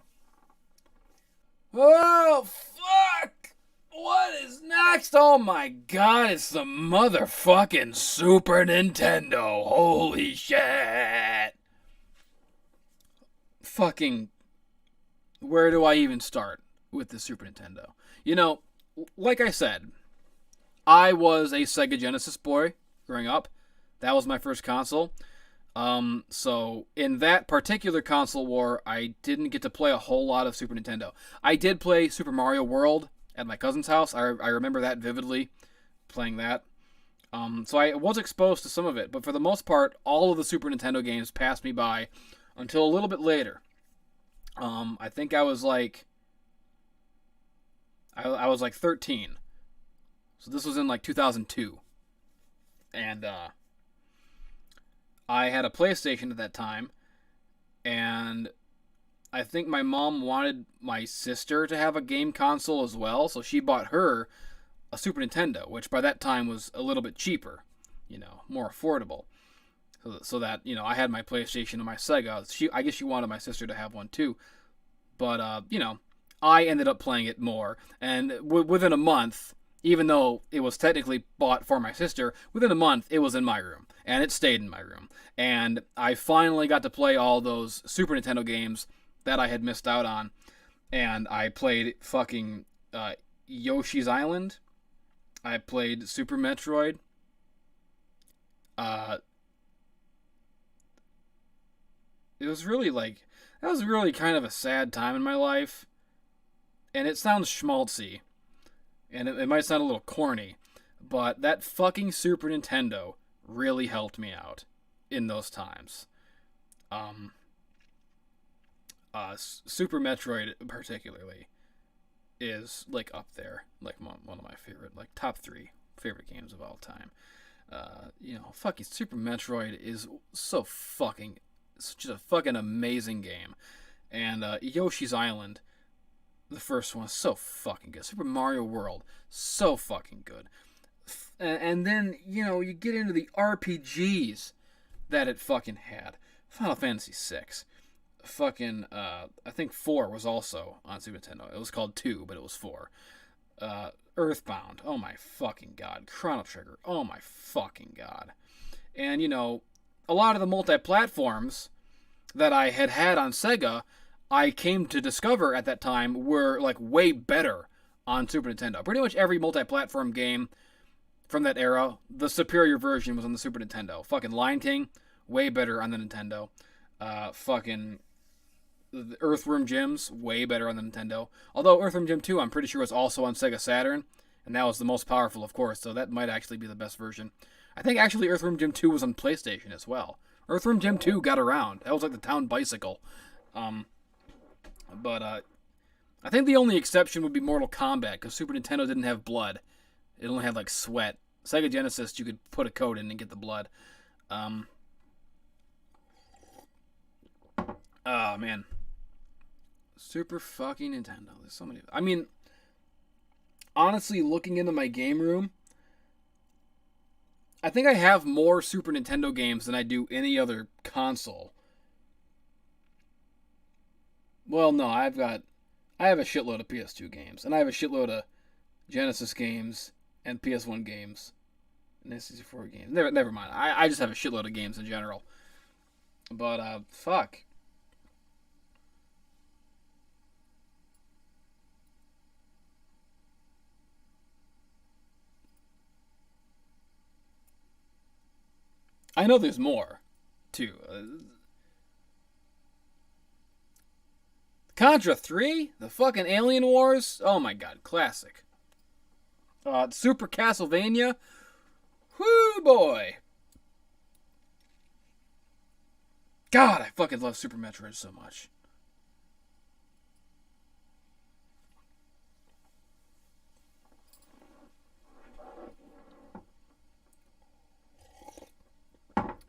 Oh, fuck! What is next? Oh my god, it's the motherfucking Super Nintendo. Holy shit. Fucking, where do I even start with the Super Nintendo? You know, like I said, I was a Sega Genesis boy growing up. That was my first console. So in that particular console war, I didn't get to play a whole lot of Super Nintendo. I did play Super Mario World at my cousin's house. I remember that vividly, playing that. So I was exposed to some of it, but for the most part, all of the Super Nintendo games passed me by until a little bit later. I think I was like 13. So this was in like 2002. And I had a PlayStation at that time, and I think my mom wanted my sister to have a game console as well, so she bought her a Super Nintendo, which by that time was a little bit cheaper, you know, more affordable. So that, you know, I had my PlayStation and my Sega. I guess she wanted my sister to have one too. But, you know, I ended up playing it more. And within a month, even though it was technically bought for my sister, within a month it was in my room. And it stayed in my room. And I finally got to play all those Super Nintendo games that I had missed out on. And I played fucking Yoshi's Island. I played Super Metroid. It was really like... That was really kind of a sad time in my life. And it sounds schmaltzy. And it might sound a little corny. But that fucking Super Nintendo really helped me out in those times. Super Metroid particularly is like up there, like one of my favorite, like top 3 favorite games of all time. You know, fucking Super Metroid is so fucking, it's just a fucking amazing game. And Yoshi's Island, the first one, is so fucking good. Super Mario World, so fucking good. And then, you know, you get into the RPGs that it fucking had. Final Fantasy VI. Fucking, I think 4 was also on Super Nintendo. It was called 2, but it was 4. Earthbound, oh my fucking god. Chrono Trigger, oh my fucking god. And, you know, a lot of the multi-platforms that I had on Sega, I came to discover at that time were, like, way better on Super Nintendo. Pretty much every multi-platform game from that era, the superior version was on the Super Nintendo. Fucking Lion King, way better on the Nintendo. Fucking the Earthworm Jim's way better on the Nintendo. Although Earthworm Jim 2, I'm pretty sure was also on Sega Saturn, and that was the most powerful, of course, so that might actually be the best version. I think actually Earthworm Jim 2 was on PlayStation as well. Earthworm Jim 2 got around. That was like the town bicycle. But I think the only exception would be Mortal Kombat, because Super Nintendo didn't have blood. It only had like sweat Sega Genesis, you could put a code in and get the blood. Oh, man. Super fucking Nintendo. There's so many. I mean, honestly, looking into my game room, I think I have more Super Nintendo games than I do any other console. Well, no, I have a shitload of PS2 games, and I have a shitload of Genesis games and PS1 games and N64 games. Never mind. I just have a shitload of games in general. But fuck. I know there's more, too. Contra 3? The fucking Alien Wars? Oh my god, classic. Super Castlevania? Whoo boy! God, I fucking love Super Metroid so much.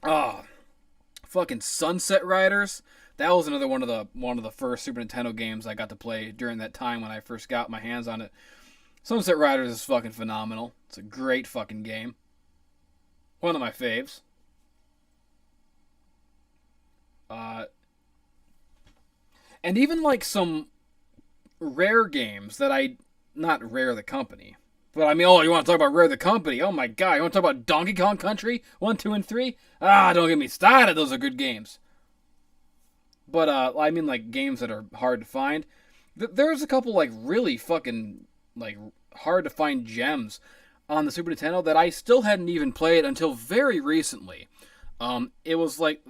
Oh, fucking Sunset Riders. That was another one of the first Super Nintendo games I got to play during that time when I first got my hands on it. Sunset Riders is fucking phenomenal. It's a great fucking game. One of my faves. And even like some rare games that not Rare the company, but I mean, oh, you want to talk about Rare the company? Oh my god, you want to talk about Donkey Kong Country 1, 2, and 3? Ah, don't get me started. Those are good games. But I mean, like games that are hard to find. There's a couple like really fucking like hard to find gems on the Super Nintendo that I still hadn't even played until very recently. It was like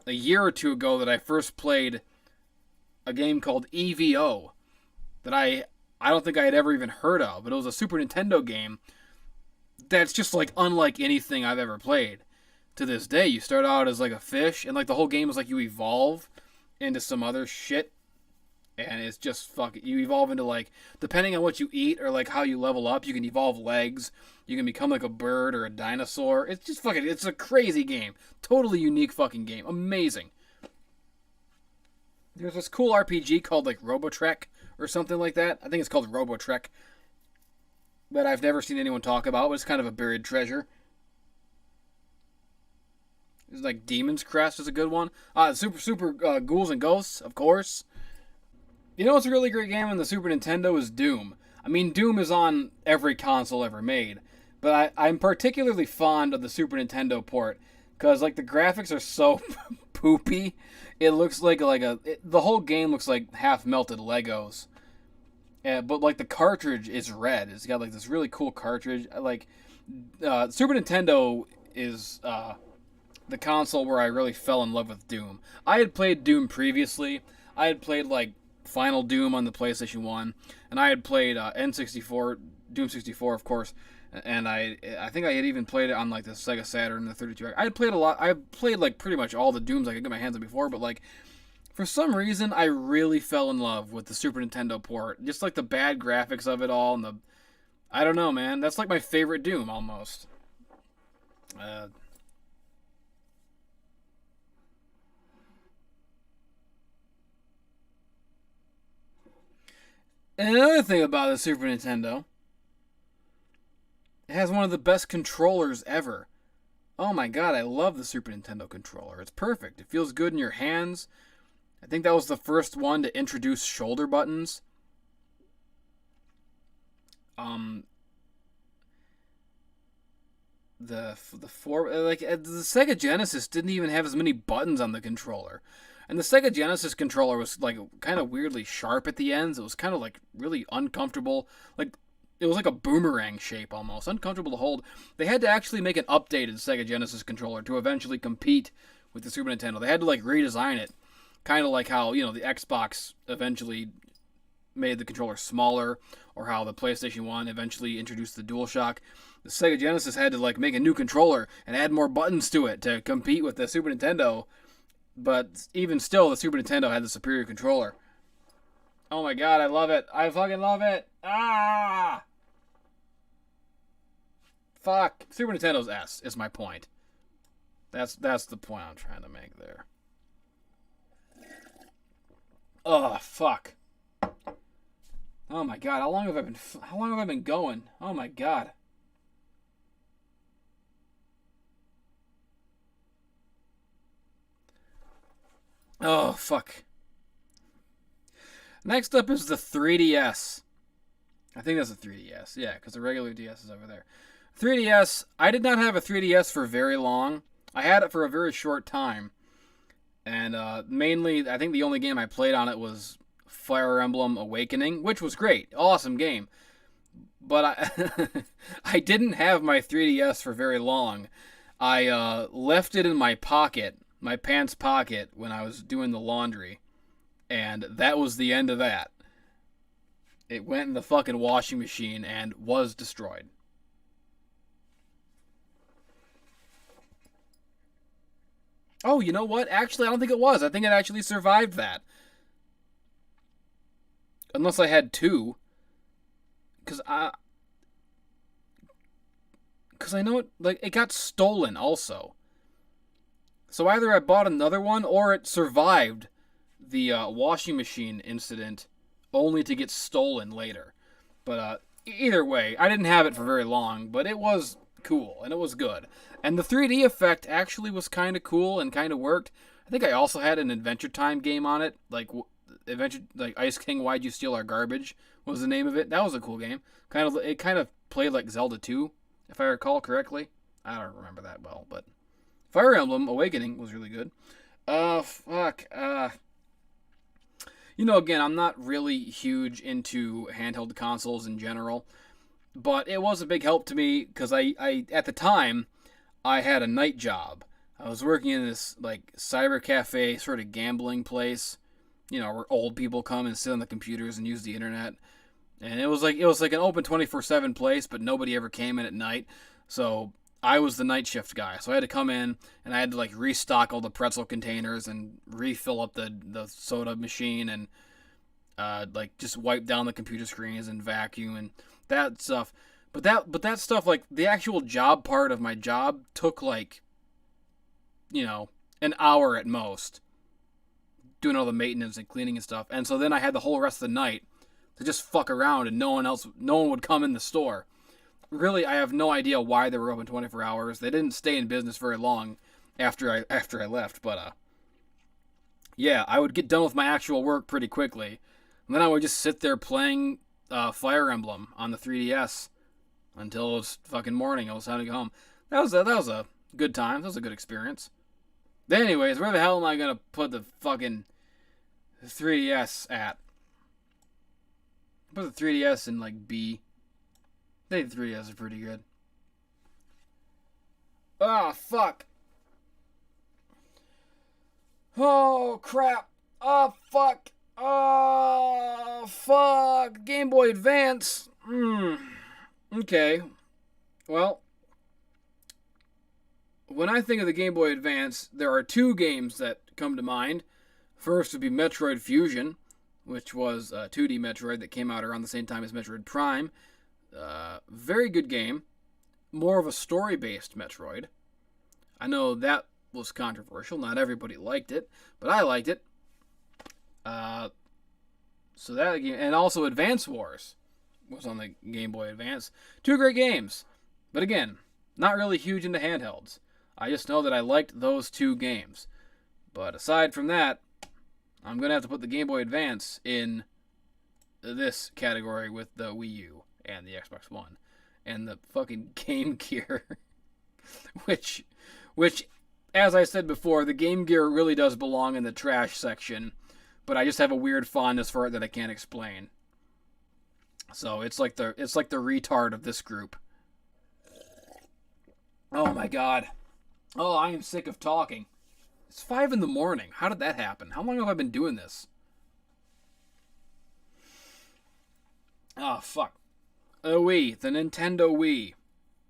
a year or two ago that I first played a game called EVO that I don't think I had ever even heard of, but it was a Super Nintendo game that's just like unlike anything I've ever played. To this day, you start out as like a fish, and like the whole game is like you evolve into some other shit, and it's just fucking. You evolve into like, depending on what you eat or like how you level up, you can evolve legs. You can become like a bird or a dinosaur. It's just fucking. It's a crazy game. Totally unique fucking game. Amazing. There's this cool RPG called like Robotrek or something like that. I think it's called Robotrek, that I've never seen anyone talk about. But it's kind of a buried treasure. It's like Demon's Crest is a good one. Super Ghouls and Ghosts, of course. You know what's a really great game on the Super Nintendo is Doom. I mean, Doom is on every console ever made, but I'm particularly fond of the Super Nintendo port because like the graphics are so poopy. It looks like the whole game looks like half melted Legos. But like the cartridge is red. It's got like this really cool cartridge. Super Nintendo is the console where I really fell in love with Doom. I had played Doom previously. I had played like Final Doom on the PlayStation 1, and I had played N64, Doom 64, of course, and I think I had even played it on like the Sega Saturn, the 32. I had played a lot. I played like pretty much all the Dooms I could get my hands on before, but like for some reason I really fell in love with the Super Nintendo port. Just like the bad graphics of it all, and I don't know, man. That's like my favorite Doom almost. And another thing about the Super Nintendo, it has one of the best controllers ever. Oh my god, I love the Super Nintendo controller. It's perfect. It feels good in your hands. I think that was the first one to introduce shoulder buttons. The Sega Genesis didn't even have as many buttons on the controller. And the Sega Genesis controller was like kind of weirdly sharp at the ends. It was kind of like really uncomfortable. Like it was like a boomerang shape almost, uncomfortable to hold. They had to actually make an updated Sega Genesis controller to eventually compete with the Super Nintendo. They had to like redesign it, kind of like how, you know, the Xbox eventually made the controller smaller, or how the PlayStation 1 eventually introduced the DualShock. The Sega Genesis had to like make a new controller and add more buttons to it to compete with the Super Nintendo. But even still, the Super Nintendo had the superior controller. Oh my god, I love it. I fucking love it. Ah! Fuck. Super Nintendo's S is my point. That's the point I'm trying to make there. Oh, fuck. Oh my god, how long have I been going? Oh my god. Oh, fuck. Next up is the 3DS. I think that's a 3DS. Yeah, because the regular DS is over there. 3DS, I did not have a 3DS for very long. I had it for a very short time. And mainly, I think the only game I played on it was Fire Emblem Awakening, which was great. Awesome game. But I didn't have my 3DS for very long. I left it in my pocket, my pants pocket, when I was doing the laundry. And that was the end of that. It went in the fucking washing machine and was destroyed. Oh, you know what? Actually, I don't think it was. I think it actually survived that. Unless I had two. Because I know it got stolen also. So either I bought another one or it survived the washing machine incident only to get stolen later. But either way, I didn't have it for very long, but it was cool and it was good. And the 3D effect actually was kind of cool and kind of worked. I think I also had an Adventure Time game on it, like Ice King, Why'd You Steal Our Garbage was the name of it. That was a cool game. It kind of played like Zelda 2, if I recall correctly. I don't remember that well, but Fire Emblem Awakening was really good. Again, I'm not really huge into handheld consoles in general, but it was a big help to me because I at the time, I had a night job. I was working in this like cyber cafe sort of gambling place, where old people come and sit on the computers and use the internet. And it was like an open 24/7 place, but nobody ever came in at night. So I was the night shift guy. So I had to come in and I had to like restock all the pretzel containers and refill up the soda machine and just wipe down the computer screens and vacuum and that stuff. But that stuff, like the actual job part of my job took like, an hour at most, doing all the maintenance and cleaning and stuff. And so then I had the whole rest of the night to just fuck around and no one would come in the store. Really, I have no idea why they were open 24 hours. They didn't stay in business very long after I left, but yeah, I would get done with my actual work pretty quickly. And then I would just sit there playing Fire Emblem on the 3DS until it was fucking morning. I was time to go home. That was a good time. That was a good experience. Then anyways, where the hell am I going to put the fucking 3DS at? Put the 3DS in like B. I think the 3DS is pretty good. Oh, fuck. Oh, crap. Oh, fuck. Oh, fuck. Game Boy Advance. Okay. Well, when I think of the Game Boy Advance, there are two games that come to mind. First would be Metroid Fusion, which was a 2D Metroid that came out around the same time as Metroid Prime. Very good game. More of a story-based Metroid. I know that was controversial. Not everybody liked it, but I liked it. So that game, and also Advance Wars was on the Game Boy Advance. Two great games, but again, not really huge into handhelds. I just know that I liked those two games. But aside from that, I'm gonna have to put the Game Boy Advance in this category with the Wii U and the Xbox One and the fucking Game Gear, which, as I said before, the Game Gear really does belong in the trash section. But I just have a weird fondness for it that I can't explain. So it's like the retard of this group. Oh my god. Oh, I am sick of talking. It's 5 in the morning. How did that happen? How long have I been doing this? Oh, fuck. The Wii. The Nintendo Wii.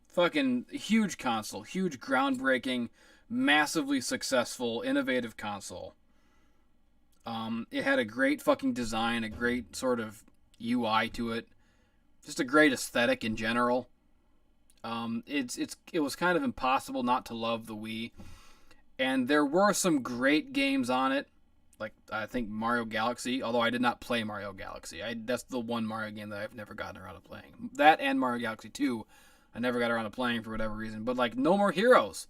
Fucking huge console. Huge, groundbreaking, massively successful, innovative console. It had a great fucking design, a great sort of UI to it. Just a great aesthetic in general. It was kind of impossible not to love the Wii, and there were some great games on it, like I think Mario Galaxy. Although I did not play Mario Galaxy, that's the one Mario game that I've never gotten around to playing. That and Mario Galaxy 2, I never got around to playing for whatever reason. But like No More Heroes,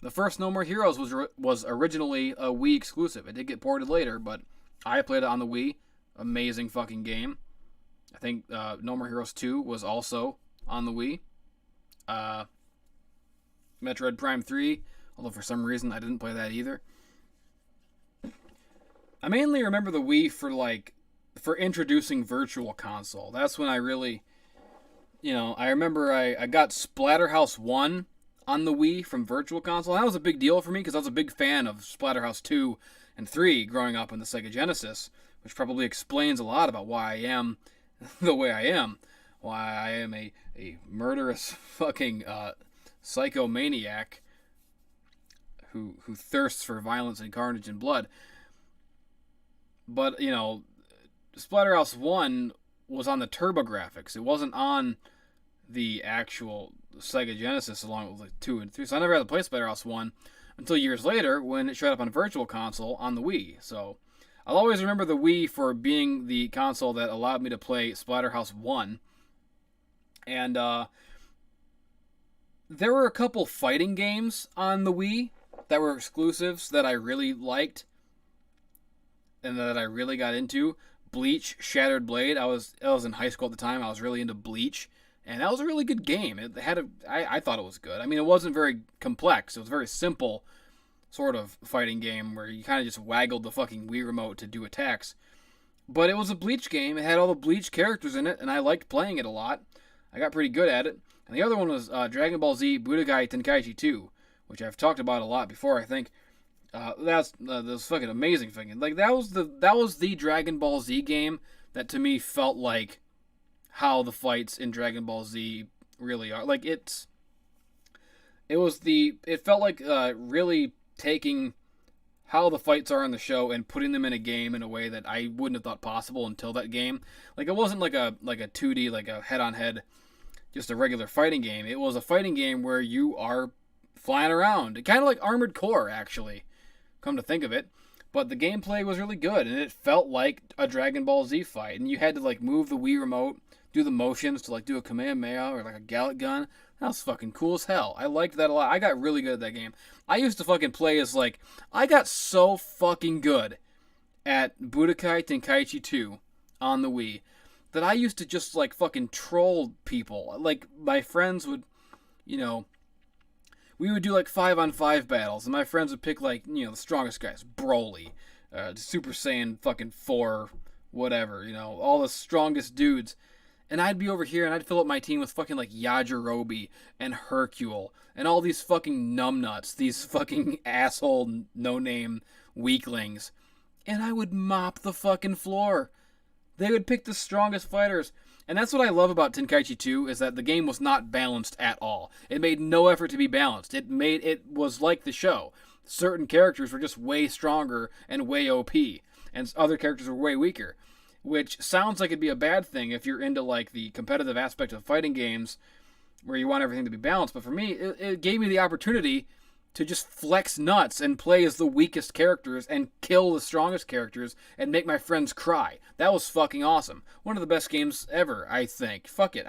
the first No More Heroes was originally a Wii exclusive. It did get ported later, but I played it on the Wii. Amazing fucking game. I think No More Heroes 2 was also on the Wii. Metroid Prime 3, although for some reason I didn't play that either. I mainly remember the Wii for introducing Virtual Console. That's when I really, I remember I got Splatterhouse 1 on the Wii from Virtual Console. That was a big deal for me because I was a big fan of Splatterhouse 2 and 3 growing up in the Sega Genesis, which probably explains a lot about why I am the way I am. Why I am a murderous fucking psychomaniac who thirsts for violence and carnage and blood. But, Splatterhouse 1 was on the TurboGrafx. It wasn't on the actual Sega Genesis along with 2 and 3. So I never had to play Splatterhouse 1 until years later when it showed up on Virtual Console on the Wii. So I'll always remember the Wii for being the console that allowed me to play Splatterhouse 1. And there were a couple fighting games on the Wii that were exclusives that I really liked and that I really got into. Bleach Shattered Blade. I was in high school at the time. I was really into Bleach, and that was a really good game. I thought it was good. I mean, it wasn't very complex. It was a very simple sort of fighting game where you kind of just waggled the fucking Wii remote to do attacks. But it was a Bleach game. It had all the Bleach characters in it, and I liked playing it a lot. I got pretty good at it. And the other one was Dragon Ball Z Budokai Tenkaichi 2, which I've talked about a lot before, I think. That's fucking amazing thing. Like that was the Dragon Ball Z game that to me felt like how the fights in Dragon Ball Z really are. Like it felt like really taking how the fights are in the show and putting them in a game in a way that I wouldn't have thought possible until that game. Like it wasn't like a 2D, like a head-on-head, just a regular fighting game. It was a fighting game where you are flying around. Kind of like Armored Core, actually, come to think of it. But the gameplay was really good, and it felt like a Dragon Ball Z fight. And you had to like move the Wii remote, do the motions to like do a Kamehameha or like a Gallic gun. That was fucking cool as hell. I liked that a lot. I got really good at that game. I used to fucking play as like, I got so fucking good at Budokai Tenkaichi 2 on the Wii that I used to just like fucking troll people. Like my friends would, we would do like 5-on-5 battles, and my friends would pick like, the strongest guys, Broly, Super Saiyan fucking 4, whatever, all the strongest dudes. And I'd be over here and I'd fill up my team with fucking like Yajirobe and Hercule and all these fucking numbnuts, these fucking asshole no-name weaklings. And I would mop the fucking floor. They would pick the strongest fighters. And that's what I love about Tenkaichi 2 is that the game was not balanced at all. It made no effort to be balanced. It was like the show. Certain characters were just way stronger and way OP, and other characters were way weaker, which sounds like it'd be a bad thing if you're into like the competitive aspect of fighting games where you want everything to be balanced. But for me, it gave me the opportunity to just flex nuts and play as the weakest characters and kill the strongest characters and make my friends cry. That was fucking awesome. One of the best games ever, I think. Fuck it.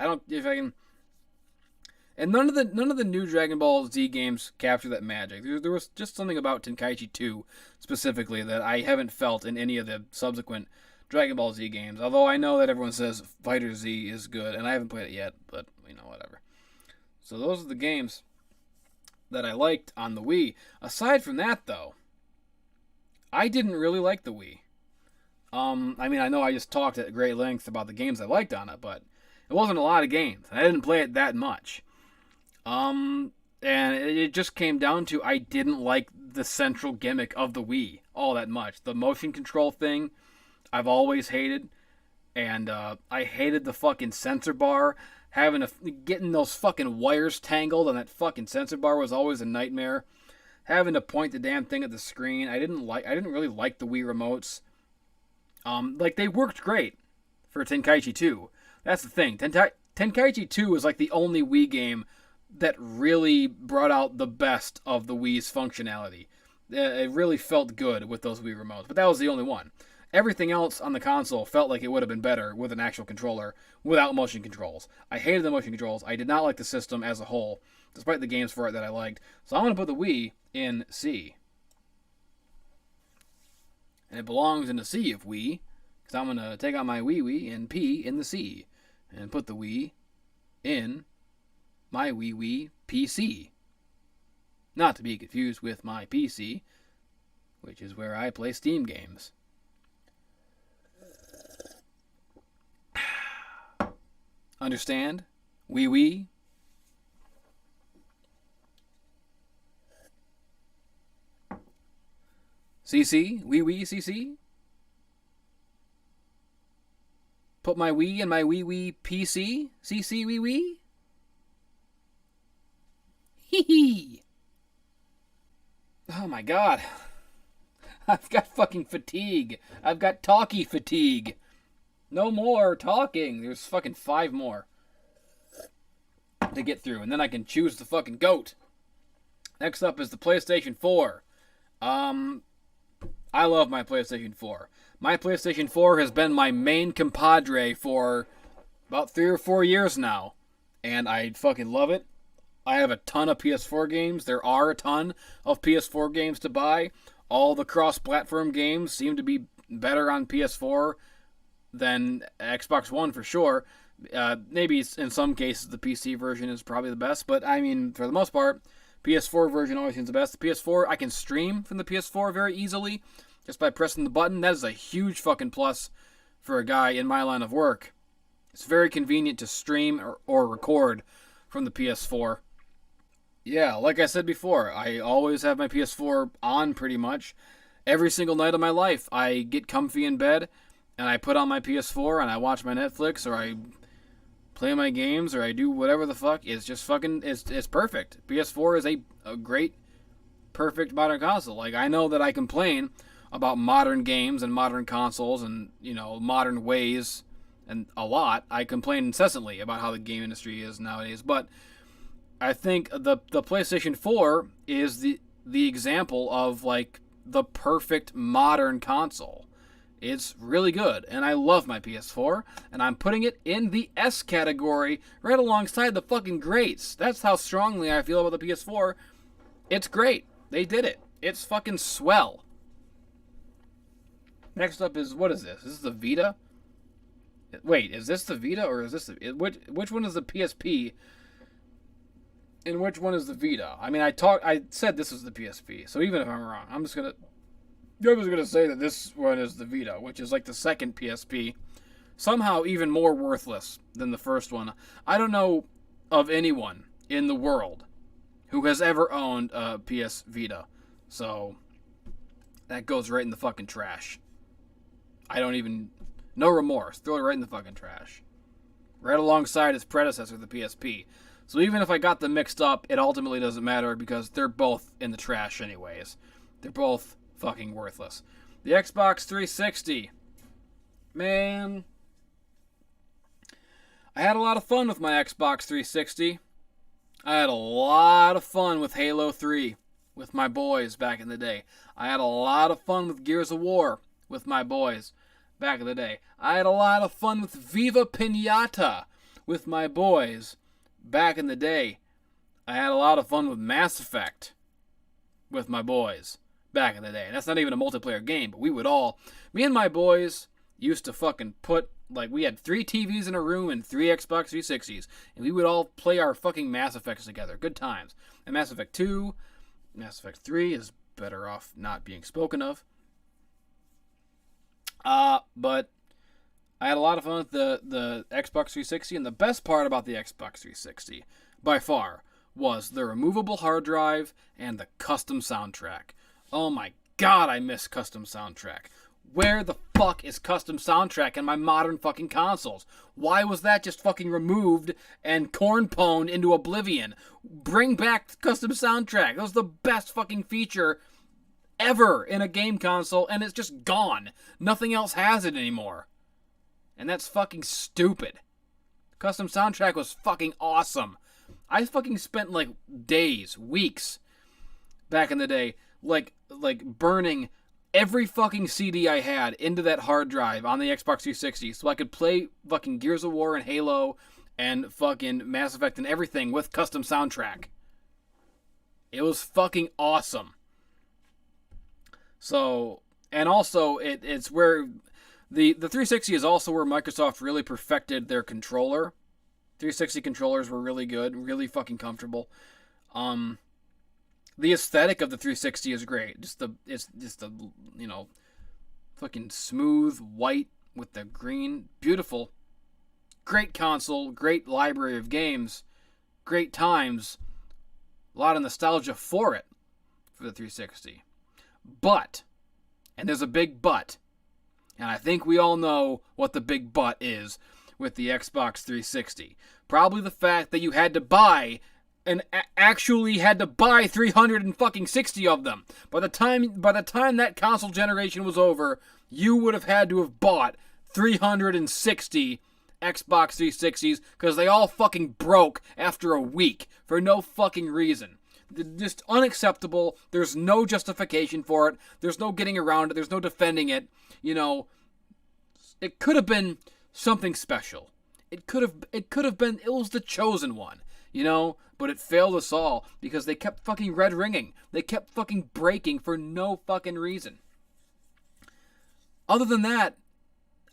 And none of the new Dragon Ball Z games capture that magic. There was just something about Tenkaichi 2 specifically that I haven't felt in any of the subsequent Dragon Ball Z games. Although I know that everyone says Fighter Z is good, and I haven't played it yet, but whatever. So those are the games that I liked on the Wii. Aside from that, though, I didn't really like the Wii. I know I just talked at great length about the games I liked on it, but it wasn't a lot of games. I didn't play it that much. And it just came down to I didn't like the central gimmick of the Wii all that much. The motion control thing, I've always hated. And I hated the fucking sensor bar. Getting those fucking wires tangled on that fucking sensor bar was always a nightmare. Having to point the damn thing at the screen, I didn't really like the Wii remotes. They worked great for Tenkaichi 2. That's the thing. Tenkaichi 2 was like the only Wii game that really brought out the best of the Wii's functionality. It really felt good with those Wii remotes, but that was the only one. Everything else on the console felt like it would have been better with an actual controller without motion controls. I hated the motion controls. I did not like the system as a whole, despite the games for it that I liked. So I'm going to put the Wii in C. And it belongs in the C of Wii, because I'm going to take out my Wii and P in the C, and put the Wii in my Wii PC. Not to be confused with my PC, which is where I play Steam games. Understand? Wii. CC? Wii CC? Put my Wii in my Wii PC? CC Wii? Hee hee. Oh my god. I've got fucking fatigue. I've got talkie fatigue. No more talking. There's fucking 5 more to get through, and then I can choose the fucking goat. Next up is the PlayStation 4. I love my PlayStation 4. My PlayStation 4 has been my main compadre for about 3 or 4 years now, and I fucking love it. I have a ton of PS4 games. There are a ton of PS4 games to buy. All the cross-platform games seem to be better on PS4 than Xbox One for sure. Maybe in some cases the PC version is probably the best, but I mean, for the most part, PS4 version always seems the best. The PS4, I can stream from the PS4 very easily just by pressing the button. That is a huge fucking plus for a guy in my line of work. It's very convenient to stream or record from the PS4. Yeah, like I said before, I always have my PS4 on pretty much every single night of my life. I get comfy in bed, and I put on my PS4, and I watch my Netflix, or I play my games, or I do whatever the fuck. It's just fucking, it's perfect. PS4 is a great, perfect modern console. Like, I know that I complain about modern games and modern consoles and, you know, modern ways, and a lot. I complain incessantly about how the game industry is nowadays, but I think the PlayStation 4 is the example of, like, the perfect modern console. It's really good, and I love my PS4, and I'm putting it in the S category right alongside the fucking greats. That's how strongly I feel about the PS4. It's great. They did it. It's fucking swell. Next up is, what is this? Is this the Vita? Wait, is this the Vita, or is this the... Which one is the PSP, and which one is the Vita? I mean, I said this was the PSP, so even if I'm wrong, I'm just gonna say that this one is the Vita, which is like the second PSP. Somehow even more worthless than the first one. I don't know of anyone in the world who has ever owned a PS Vita. So, that goes right in the fucking trash. No remorse. Throw it right in the fucking trash. Right alongside its predecessor, the PSP. So even if I got them mixed up, it ultimately doesn't matter because they're both in the trash anyways. They're both fucking worthless. The Xbox 360. Man, I had a lot of fun with my Xbox 360. I had a lot of fun with Halo 3 with my boys back in the day. I had a lot of fun with Gears of War with my boys back in the day. I had a lot of fun with Viva Pinata with my boys back in the day. I had a lot of fun with Mass Effect with my boys back in the day. And that's not even a multiplayer game, but me and my boys used to fucking put, like, we had 3 TVs in a room and 3 Xbox 360s, and we would all play our fucking Mass Effects together. Good times. And Mass Effect 2, Mass Effect 3 is better off not being spoken of. But I had a lot of fun with the Xbox 360, and the best part about the Xbox 360, by far, was the removable hard drive and the custom soundtrack. Oh my god, I miss custom soundtrack. Where the fuck is custom soundtrack in my modern fucking consoles? Why was that just fucking removed and cornpwned into oblivion? Bring back custom soundtrack. That was the best fucking feature ever in a game console, and it's just gone. Nothing else has it anymore. And that's fucking stupid. Custom soundtrack was fucking awesome. I fucking spent like days, weeks back in the day, like burning every fucking CD I had into that hard drive on the Xbox 360 so I could play fucking Gears of War and Halo and fucking Mass Effect and everything with custom soundtrack. It was fucking awesome. So, and also it's where the 360 is also where Microsoft really perfected their controller. 360 controllers were really good, really fucking comfortable. The aesthetic of the 360 is great. It's just the fucking smooth white with the green, beautiful. Great console, great library of games, great times. A lot of nostalgia for it, for the 360. But, and there's a big but, and I think we all know what the big but is with the Xbox 360. Probably the fact that you had to buy actually had to buy 360 of them. By the time that console generation was over, you would have had to have bought 360 Xbox 360s because they all fucking broke after a week for no fucking reason. Just unacceptable. There's no justification for it. There's no getting around it. There's no defending it. It could have been something special. It could have been, it was the chosen one, but it failed us all because they kept fucking red ringing. They kept fucking breaking for no fucking reason. Other than that,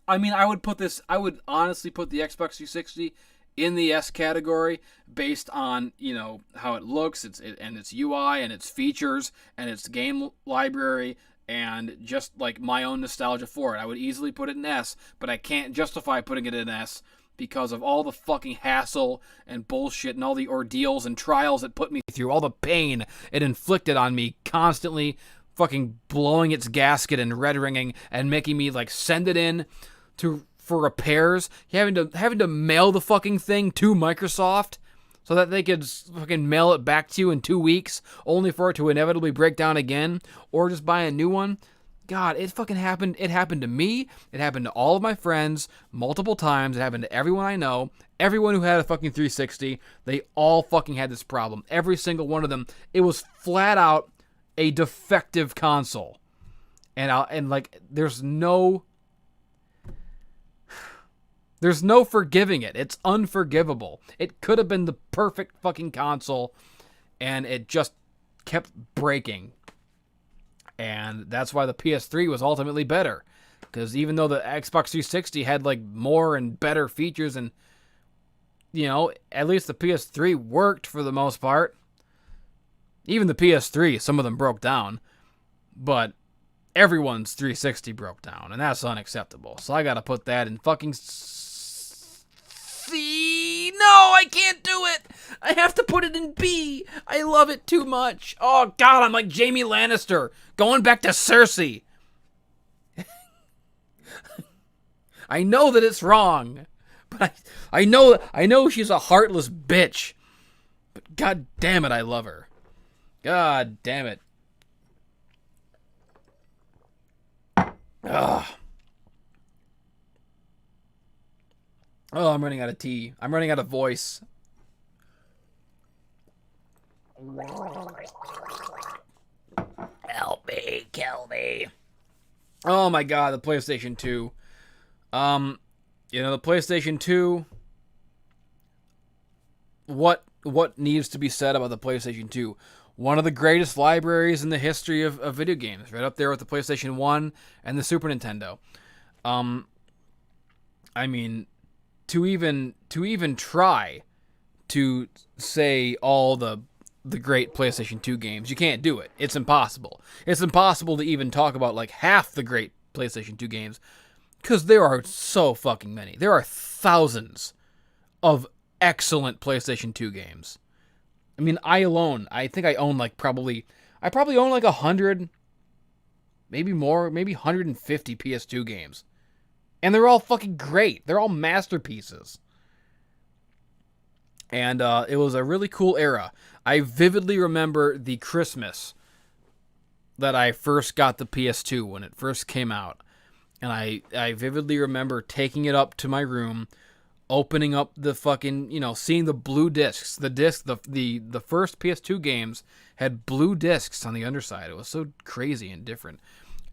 I would honestly put the Xbox 360 in the S category based on, how it looks, and its UI and its features and its game library and just like my own nostalgia for it. I would easily put it in S, but I can't justify putting it in S because of all the fucking hassle and bullshit and all the ordeals and trials it put me through, all the pain it inflicted on me, constantly fucking blowing its gasket and red ringing and making me like send it in for repairs, having to mail the fucking thing to Microsoft so that they could fucking mail it back to you in 2 weeks, only for it to inevitably break down again, or just buy a new one. God, it fucking happened. It happened to me. It happened to all of my friends multiple times. It happened to everyone I know. Everyone who had a fucking 360, they all fucking had this problem. Every single one of them. It was flat out a defective console. And there's no forgiving it. It's unforgivable. It could have been the perfect fucking console, and it just kept breaking. And that's why the PS3 was ultimately better. Because even though the Xbox 360 had like more and better features, and at least the PS3 worked for the most part. Even the PS3, some of them broke down. But everyone's 360 broke down, and that's unacceptable. So I gotta put that in fucking C. No, I can't do it. I have to put it in B. I love it too much. Oh God, I'm like Jaime Lannister going back to Cersei. I know that it's wrong, but I know she's a heartless bitch. But God damn it, I love her. God damn it. Ugh. Oh, I'm running out of tea. I'm running out of voice. Help me, kill me. Oh my God, the PlayStation 2. The PlayStation 2. What needs to be said about the PlayStation 2? One of the greatest libraries in the history of video games, right up there with the PlayStation 1 and the Super Nintendo. To even try to say all the great PlayStation 2 games, you can't do it. It's impossible. It's impossible to even talk about like half the great PlayStation 2 games because there are so fucking many. There are thousands of excellent PlayStation 2 games. I think I own probably own like 100, maybe more, maybe 150 PS2 games. And they're all fucking great. They're all masterpieces. And it was a really cool era. I vividly remember the Christmas that I first got the PS2 when it first came out. And I vividly remember taking it up to my room, opening up the fucking, seeing the blue discs. The first PS2 games had blue discs on the underside. It was so crazy and different.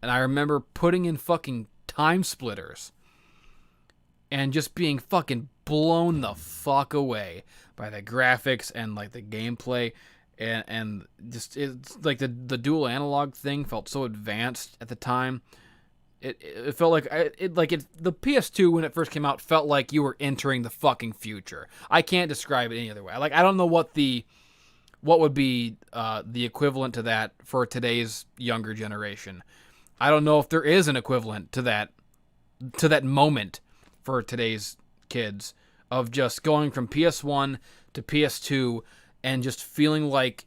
And I remember putting in fucking time splitters and just being fucking blown the fuck away by the graphics and like the gameplay, and just it's like the dual analog thing felt so advanced at the time. It felt like the PS2 when it first came out felt like you were entering the fucking future. I can't describe it any other way. Like, I don't know what would be the equivalent to that for today's younger generation. I don't know if there is an equivalent to that moment for today's kids of just going from PS1 to PS2 and just feeling like,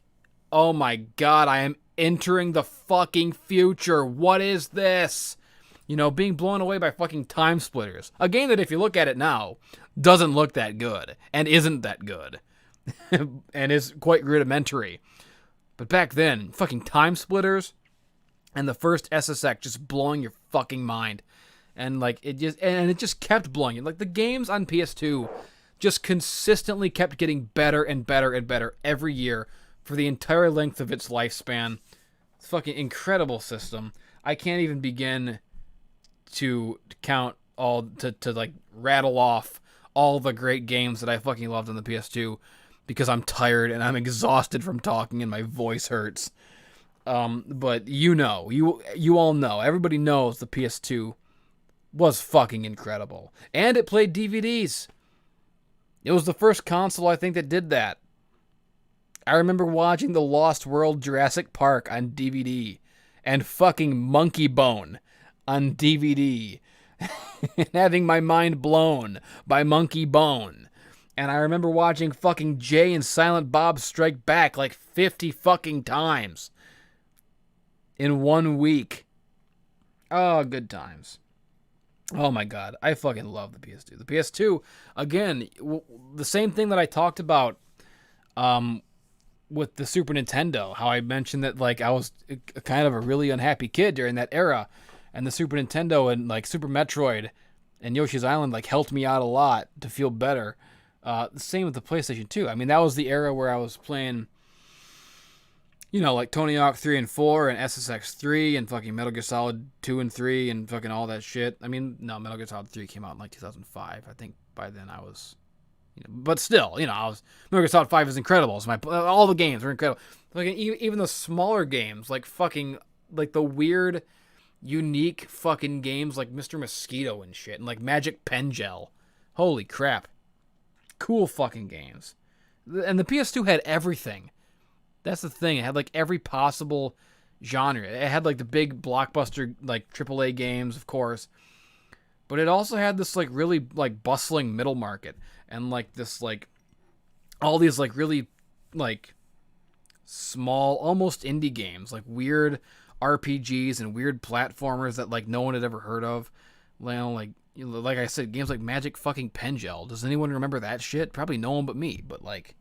oh my god, I am entering the fucking future. What is this? Being blown away by fucking time splitters. A game that, if you look at it now, doesn't look that good and isn't that good and is quite rudimentary. But back then, fucking time splitters and the first SSX just blowing your fucking mind. And like it just kept blowing you. Like the games on PS2 just consistently kept getting better and better and better every year for the entire length of its lifespan. It's a fucking incredible system. I can't even begin to count to like rattle off all the great games that I fucking loved on the PS2 because I'm tired and I'm exhausted from talking and my voice hurts. But you all know, everybody knows the PS2 was fucking incredible. And it played DVDs. It was the first console, I think, that did that. I remember watching The Lost World Jurassic Park on DVD and fucking Monkey Bone on DVD and having my mind blown by Monkey Bone. And I remember watching fucking Jay and Silent Bob Strike Back like 50 fucking times in 1 week. Oh, good times. Oh my god, I fucking love the PS2. The PS2, again, the same thing that I talked about with the Super Nintendo, how I mentioned that like I was kind of a really unhappy kid during that era, and the Super Nintendo and like Super Metroid and Yoshi's Island like helped me out a lot to feel better. The same with the PlayStation 2. I mean, that was the era where I was playing, like Tony Hawk 3 and 4 and SSX 3 and fucking Metal Gear Solid 2 and 3 and fucking all that shit. I mean, no, Metal Gear Solid 3 came out in like 2005. I think by then I was, but still, Metal Gear Solid 5 is incredible. It's all the games are incredible. Like even the smaller games, like fucking, like the weird, unique fucking games like Mr. Mosquito and shit, and like Magic Pen Gel. Holy crap. Cool fucking games. And the PS2 had everything. That's the thing. It had like every possible genre. It had like the big blockbuster like AAA games, of course. But it also had this like really like bustling middle market and like this like all these like really like small, almost indie games, like weird RPGs and weird platformers that like no one had ever heard of. Like I said, games like Magic fucking Pen Gel. Does anyone remember that shit? Probably no one but me, but like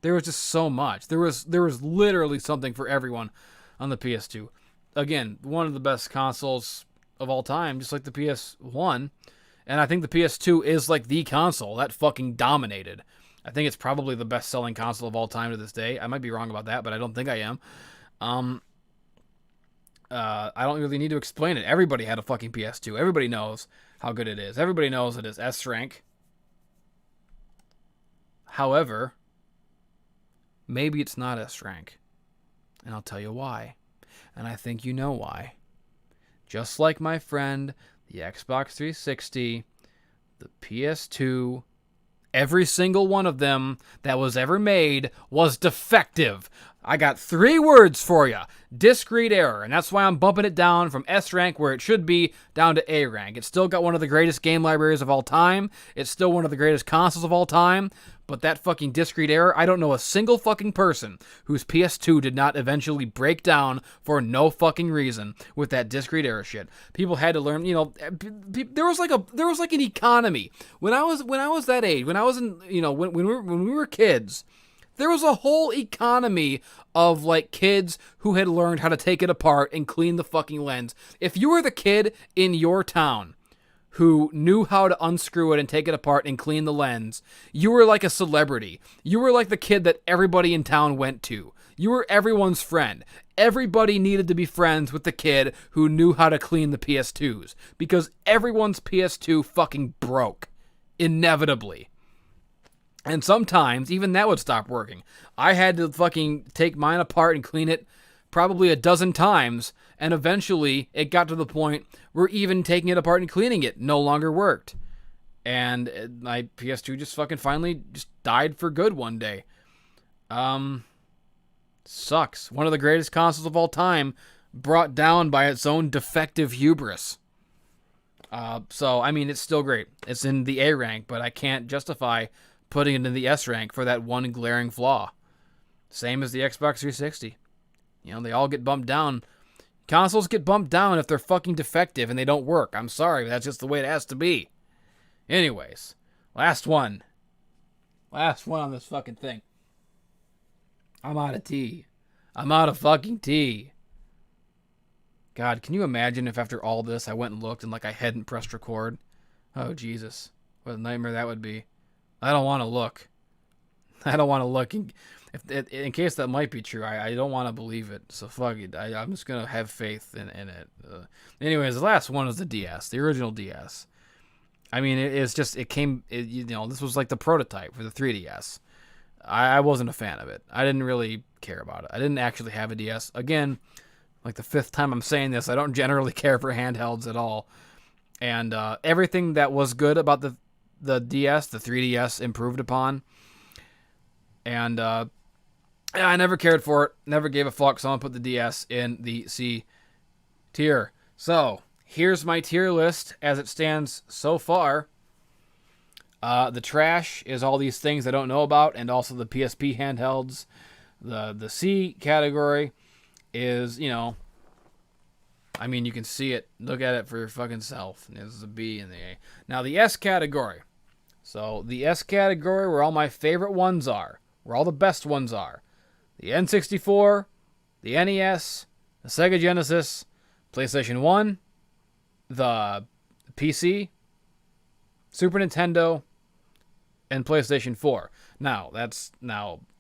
there was just so much. There was literally something for everyone on the PS2. Again, one of the best consoles of all time, just like the PS1. And I think the PS2 is like the console that fucking dominated. I think it's probably the best-selling console of all time to this day. I might be wrong about that, but I don't think I am. I don't really need to explain it. Everybody had a fucking PS2. Everybody knows how good it is. Everybody knows it is S rank. However, maybe it's not S rank. And I'll tell you why. And I think you know why. Just like my friend, the Xbox 360, the PS2, every single one of them that was ever made was defective. I got 3 words for you. Discrete error. And that's why I'm bumping it down from S rank, where it should be, down to A rank. It's still got one of the greatest game libraries of all time. It's still one of the greatest consoles of all time. But that fucking discrete error, I don't know a single fucking person whose PS2 did not eventually break down for no fucking reason with that discrete error shit. People had to learn, there was like an economy. When I was that age, when I was in, when we were kids, there was a whole economy of like kids who had learned how to take it apart and clean the fucking lens. If you were the kid in your town who knew how to unscrew it and take it apart and clean the lens, you were like a celebrity. You were like the kid that everybody in town went to. You were everyone's friend. Everybody needed to be friends with the kid who knew how to clean the PS2s, because everyone's PS2 fucking broke. Inevitably. And sometimes, even that would stop working. I had to fucking take mine apart and clean it probably a dozen times, and eventually it got to the point where even taking it apart and cleaning it no longer worked. And my PS2 just fucking finally just died for good one day. Sucks. One of the greatest consoles of all time, brought down by its own defective hubris. So, I mean, it's still great. It's in the A rank, but I can't justify putting it in the S rank for that one glaring flaw. Same as the Xbox 360. You know, they all get bumped down. Consoles get bumped down if they're fucking defective and they don't work. I'm sorry, that's just the way it has to be. Anyways, last one. Last one on this fucking thing. I'm out of tea. I'm out of fucking tea. God, can you imagine if after all this I went and looked and like I hadn't pressed record? Oh, Jesus. What a nightmare that would be. I don't want to look. I don't want to look. In case that might be true, I don't want to believe it. So fuck it. I'm just going to have faith in it. Anyways, the last one is the DS. The original DS. I mean, this was like the prototype for the 3DS. I wasn't a fan of it. I didn't really care about it. I didn't actually have a DS. Again, like the fifth time I'm saying this, I don't generally care for handhelds at all. And everything that was good about the DS, the 3DS, improved upon. And I never cared for it. Never gave a fuck. So I'm going to put the DS in the C tier. So here's my tier list as it stands so far. The trash is all these things I don't know about, and also the PSP handhelds. The C category is, I mean, you can see it. Look at it for your fucking self. There's the B and the A. Now, the S category. So, the S category, where all my favorite ones are, where all the best ones are. The N64, the NES, the Sega Genesis, PlayStation 1, the PC, Super Nintendo, and PlayStation 4. Now,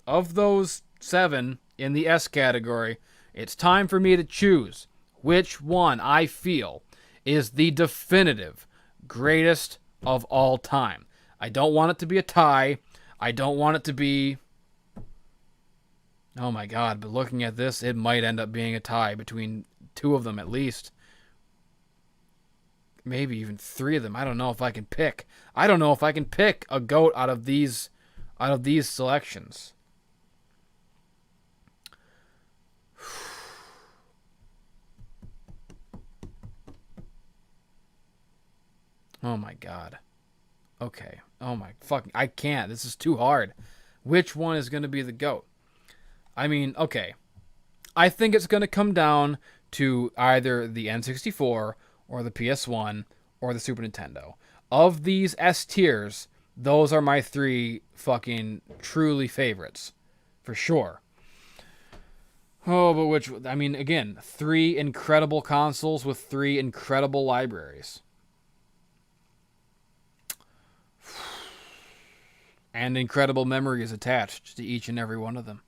of those 7 in the S category, it's time for me to choose which one I feel is the definitive greatest of all time. I don't want it to be a tie. I don't want it to be... Oh my god, but looking at this, it might end up being a tie between 2 of them at least. Maybe even 3 of them. I don't know if I can pick. I don't know if I can pick a GOAT out of these selections. Oh my god. Okay. Oh my fucking... I can't. This is too hard. Which one is going to be the GOAT? I mean, okay. I think it's going to come down to either the N64 or the PS1 or the Super Nintendo. Of these S tiers, those are my 3 fucking truly favorites. For sure. Oh, but again, 3 incredible consoles with 3 incredible libraries. And incredible memories attached to each and every one of them.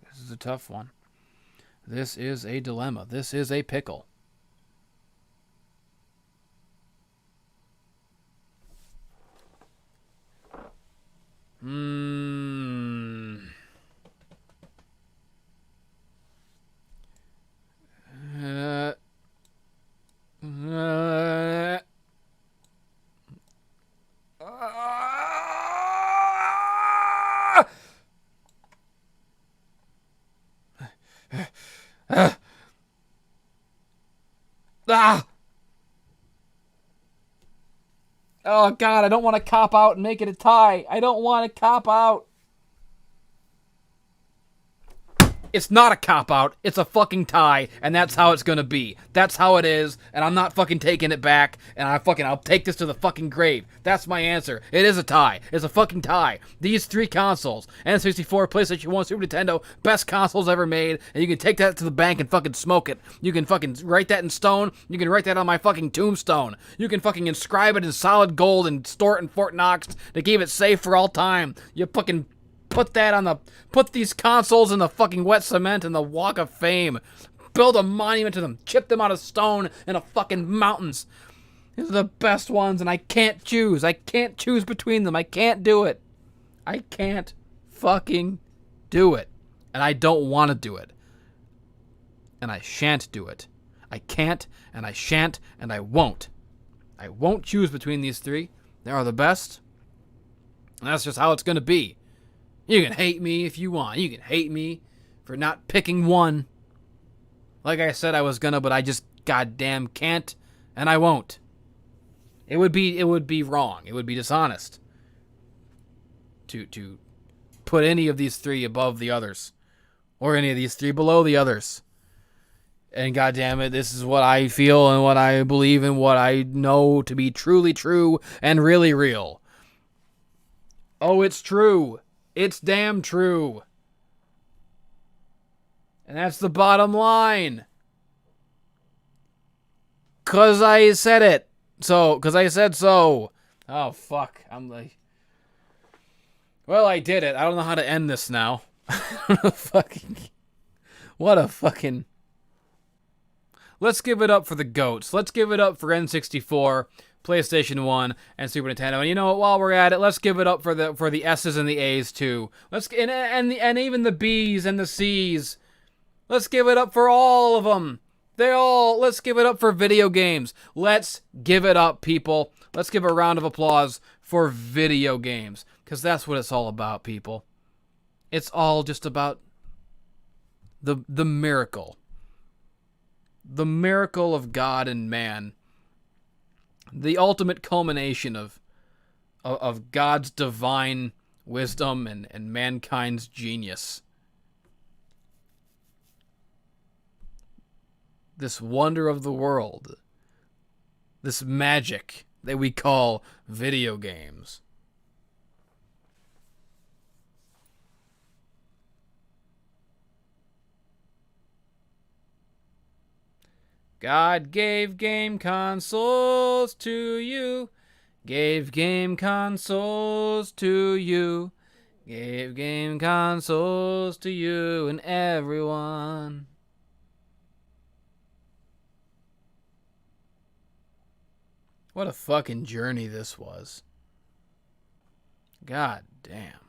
This is a tough one. This is a dilemma. This is a pickle. Oh, God, I don't want to cop out and make it a tie. I don't want to cop out. It's not a cop-out. It's a fucking tie, and that's how it's gonna be. That's how it is, and I'm not fucking taking it back, and I'll take this to the fucking grave. That's my answer. It is a tie. It's a fucking tie. These three consoles, N64, PlayStation 1, Super Nintendo, best consoles ever made, and you can take that to the bank and fucking smoke it. You can fucking write that in stone. You can write that on my fucking tombstone. You can fucking inscribe it in solid gold and store it in Fort Knox to keep it safe for all time. You fucking put these consoles in the fucking wet cement in the Walk of Fame. Build a monument to them. Chip them out of stone in the fucking mountains. These are the best ones, and I can't choose. I can't choose between them. I can't do it. I can't fucking do it. And I don't want to do it. And I shan't do it. I can't, and I shan't, and I won't. I won't choose between these three. They are the best. And that's just how it's going to be. You can hate me if you want. You can hate me for not picking one. Like I said I was gonna, but I just goddamn can't, and I won't. It would be wrong. It would be dishonest to put any of these three above the others, or any of these three below the others. And goddamn it, this is what I feel and what I believe and what I know to be truly true and really real. Oh, it's true. It's damn true. And that's the bottom line. 'Cause I said it. So, 'cause I said so. Oh, fuck. I'm like... Well, I did it. I don't know how to end this now. What a fucking... Let's give it up for the GOATs. Let's give it up for N64, PlayStation 1, and Super Nintendo. And you know what? While we're at it, let's give it up for the S's and the A's too. And even the B's and the C's. Let's give it up for all of them. Let's give it up for video games. Let's give it up, people. Let's give a round of applause for video games, because that's what it's all about, people. It's all just about the miracle. The miracle of God and man. The ultimate culmination of God's divine wisdom and mankind's genius. This wonder of the world. This magic that we call video games. God gave game consoles to you. Gave game consoles to you. Gave game consoles to you and everyone. What a fucking journey this was. God damn.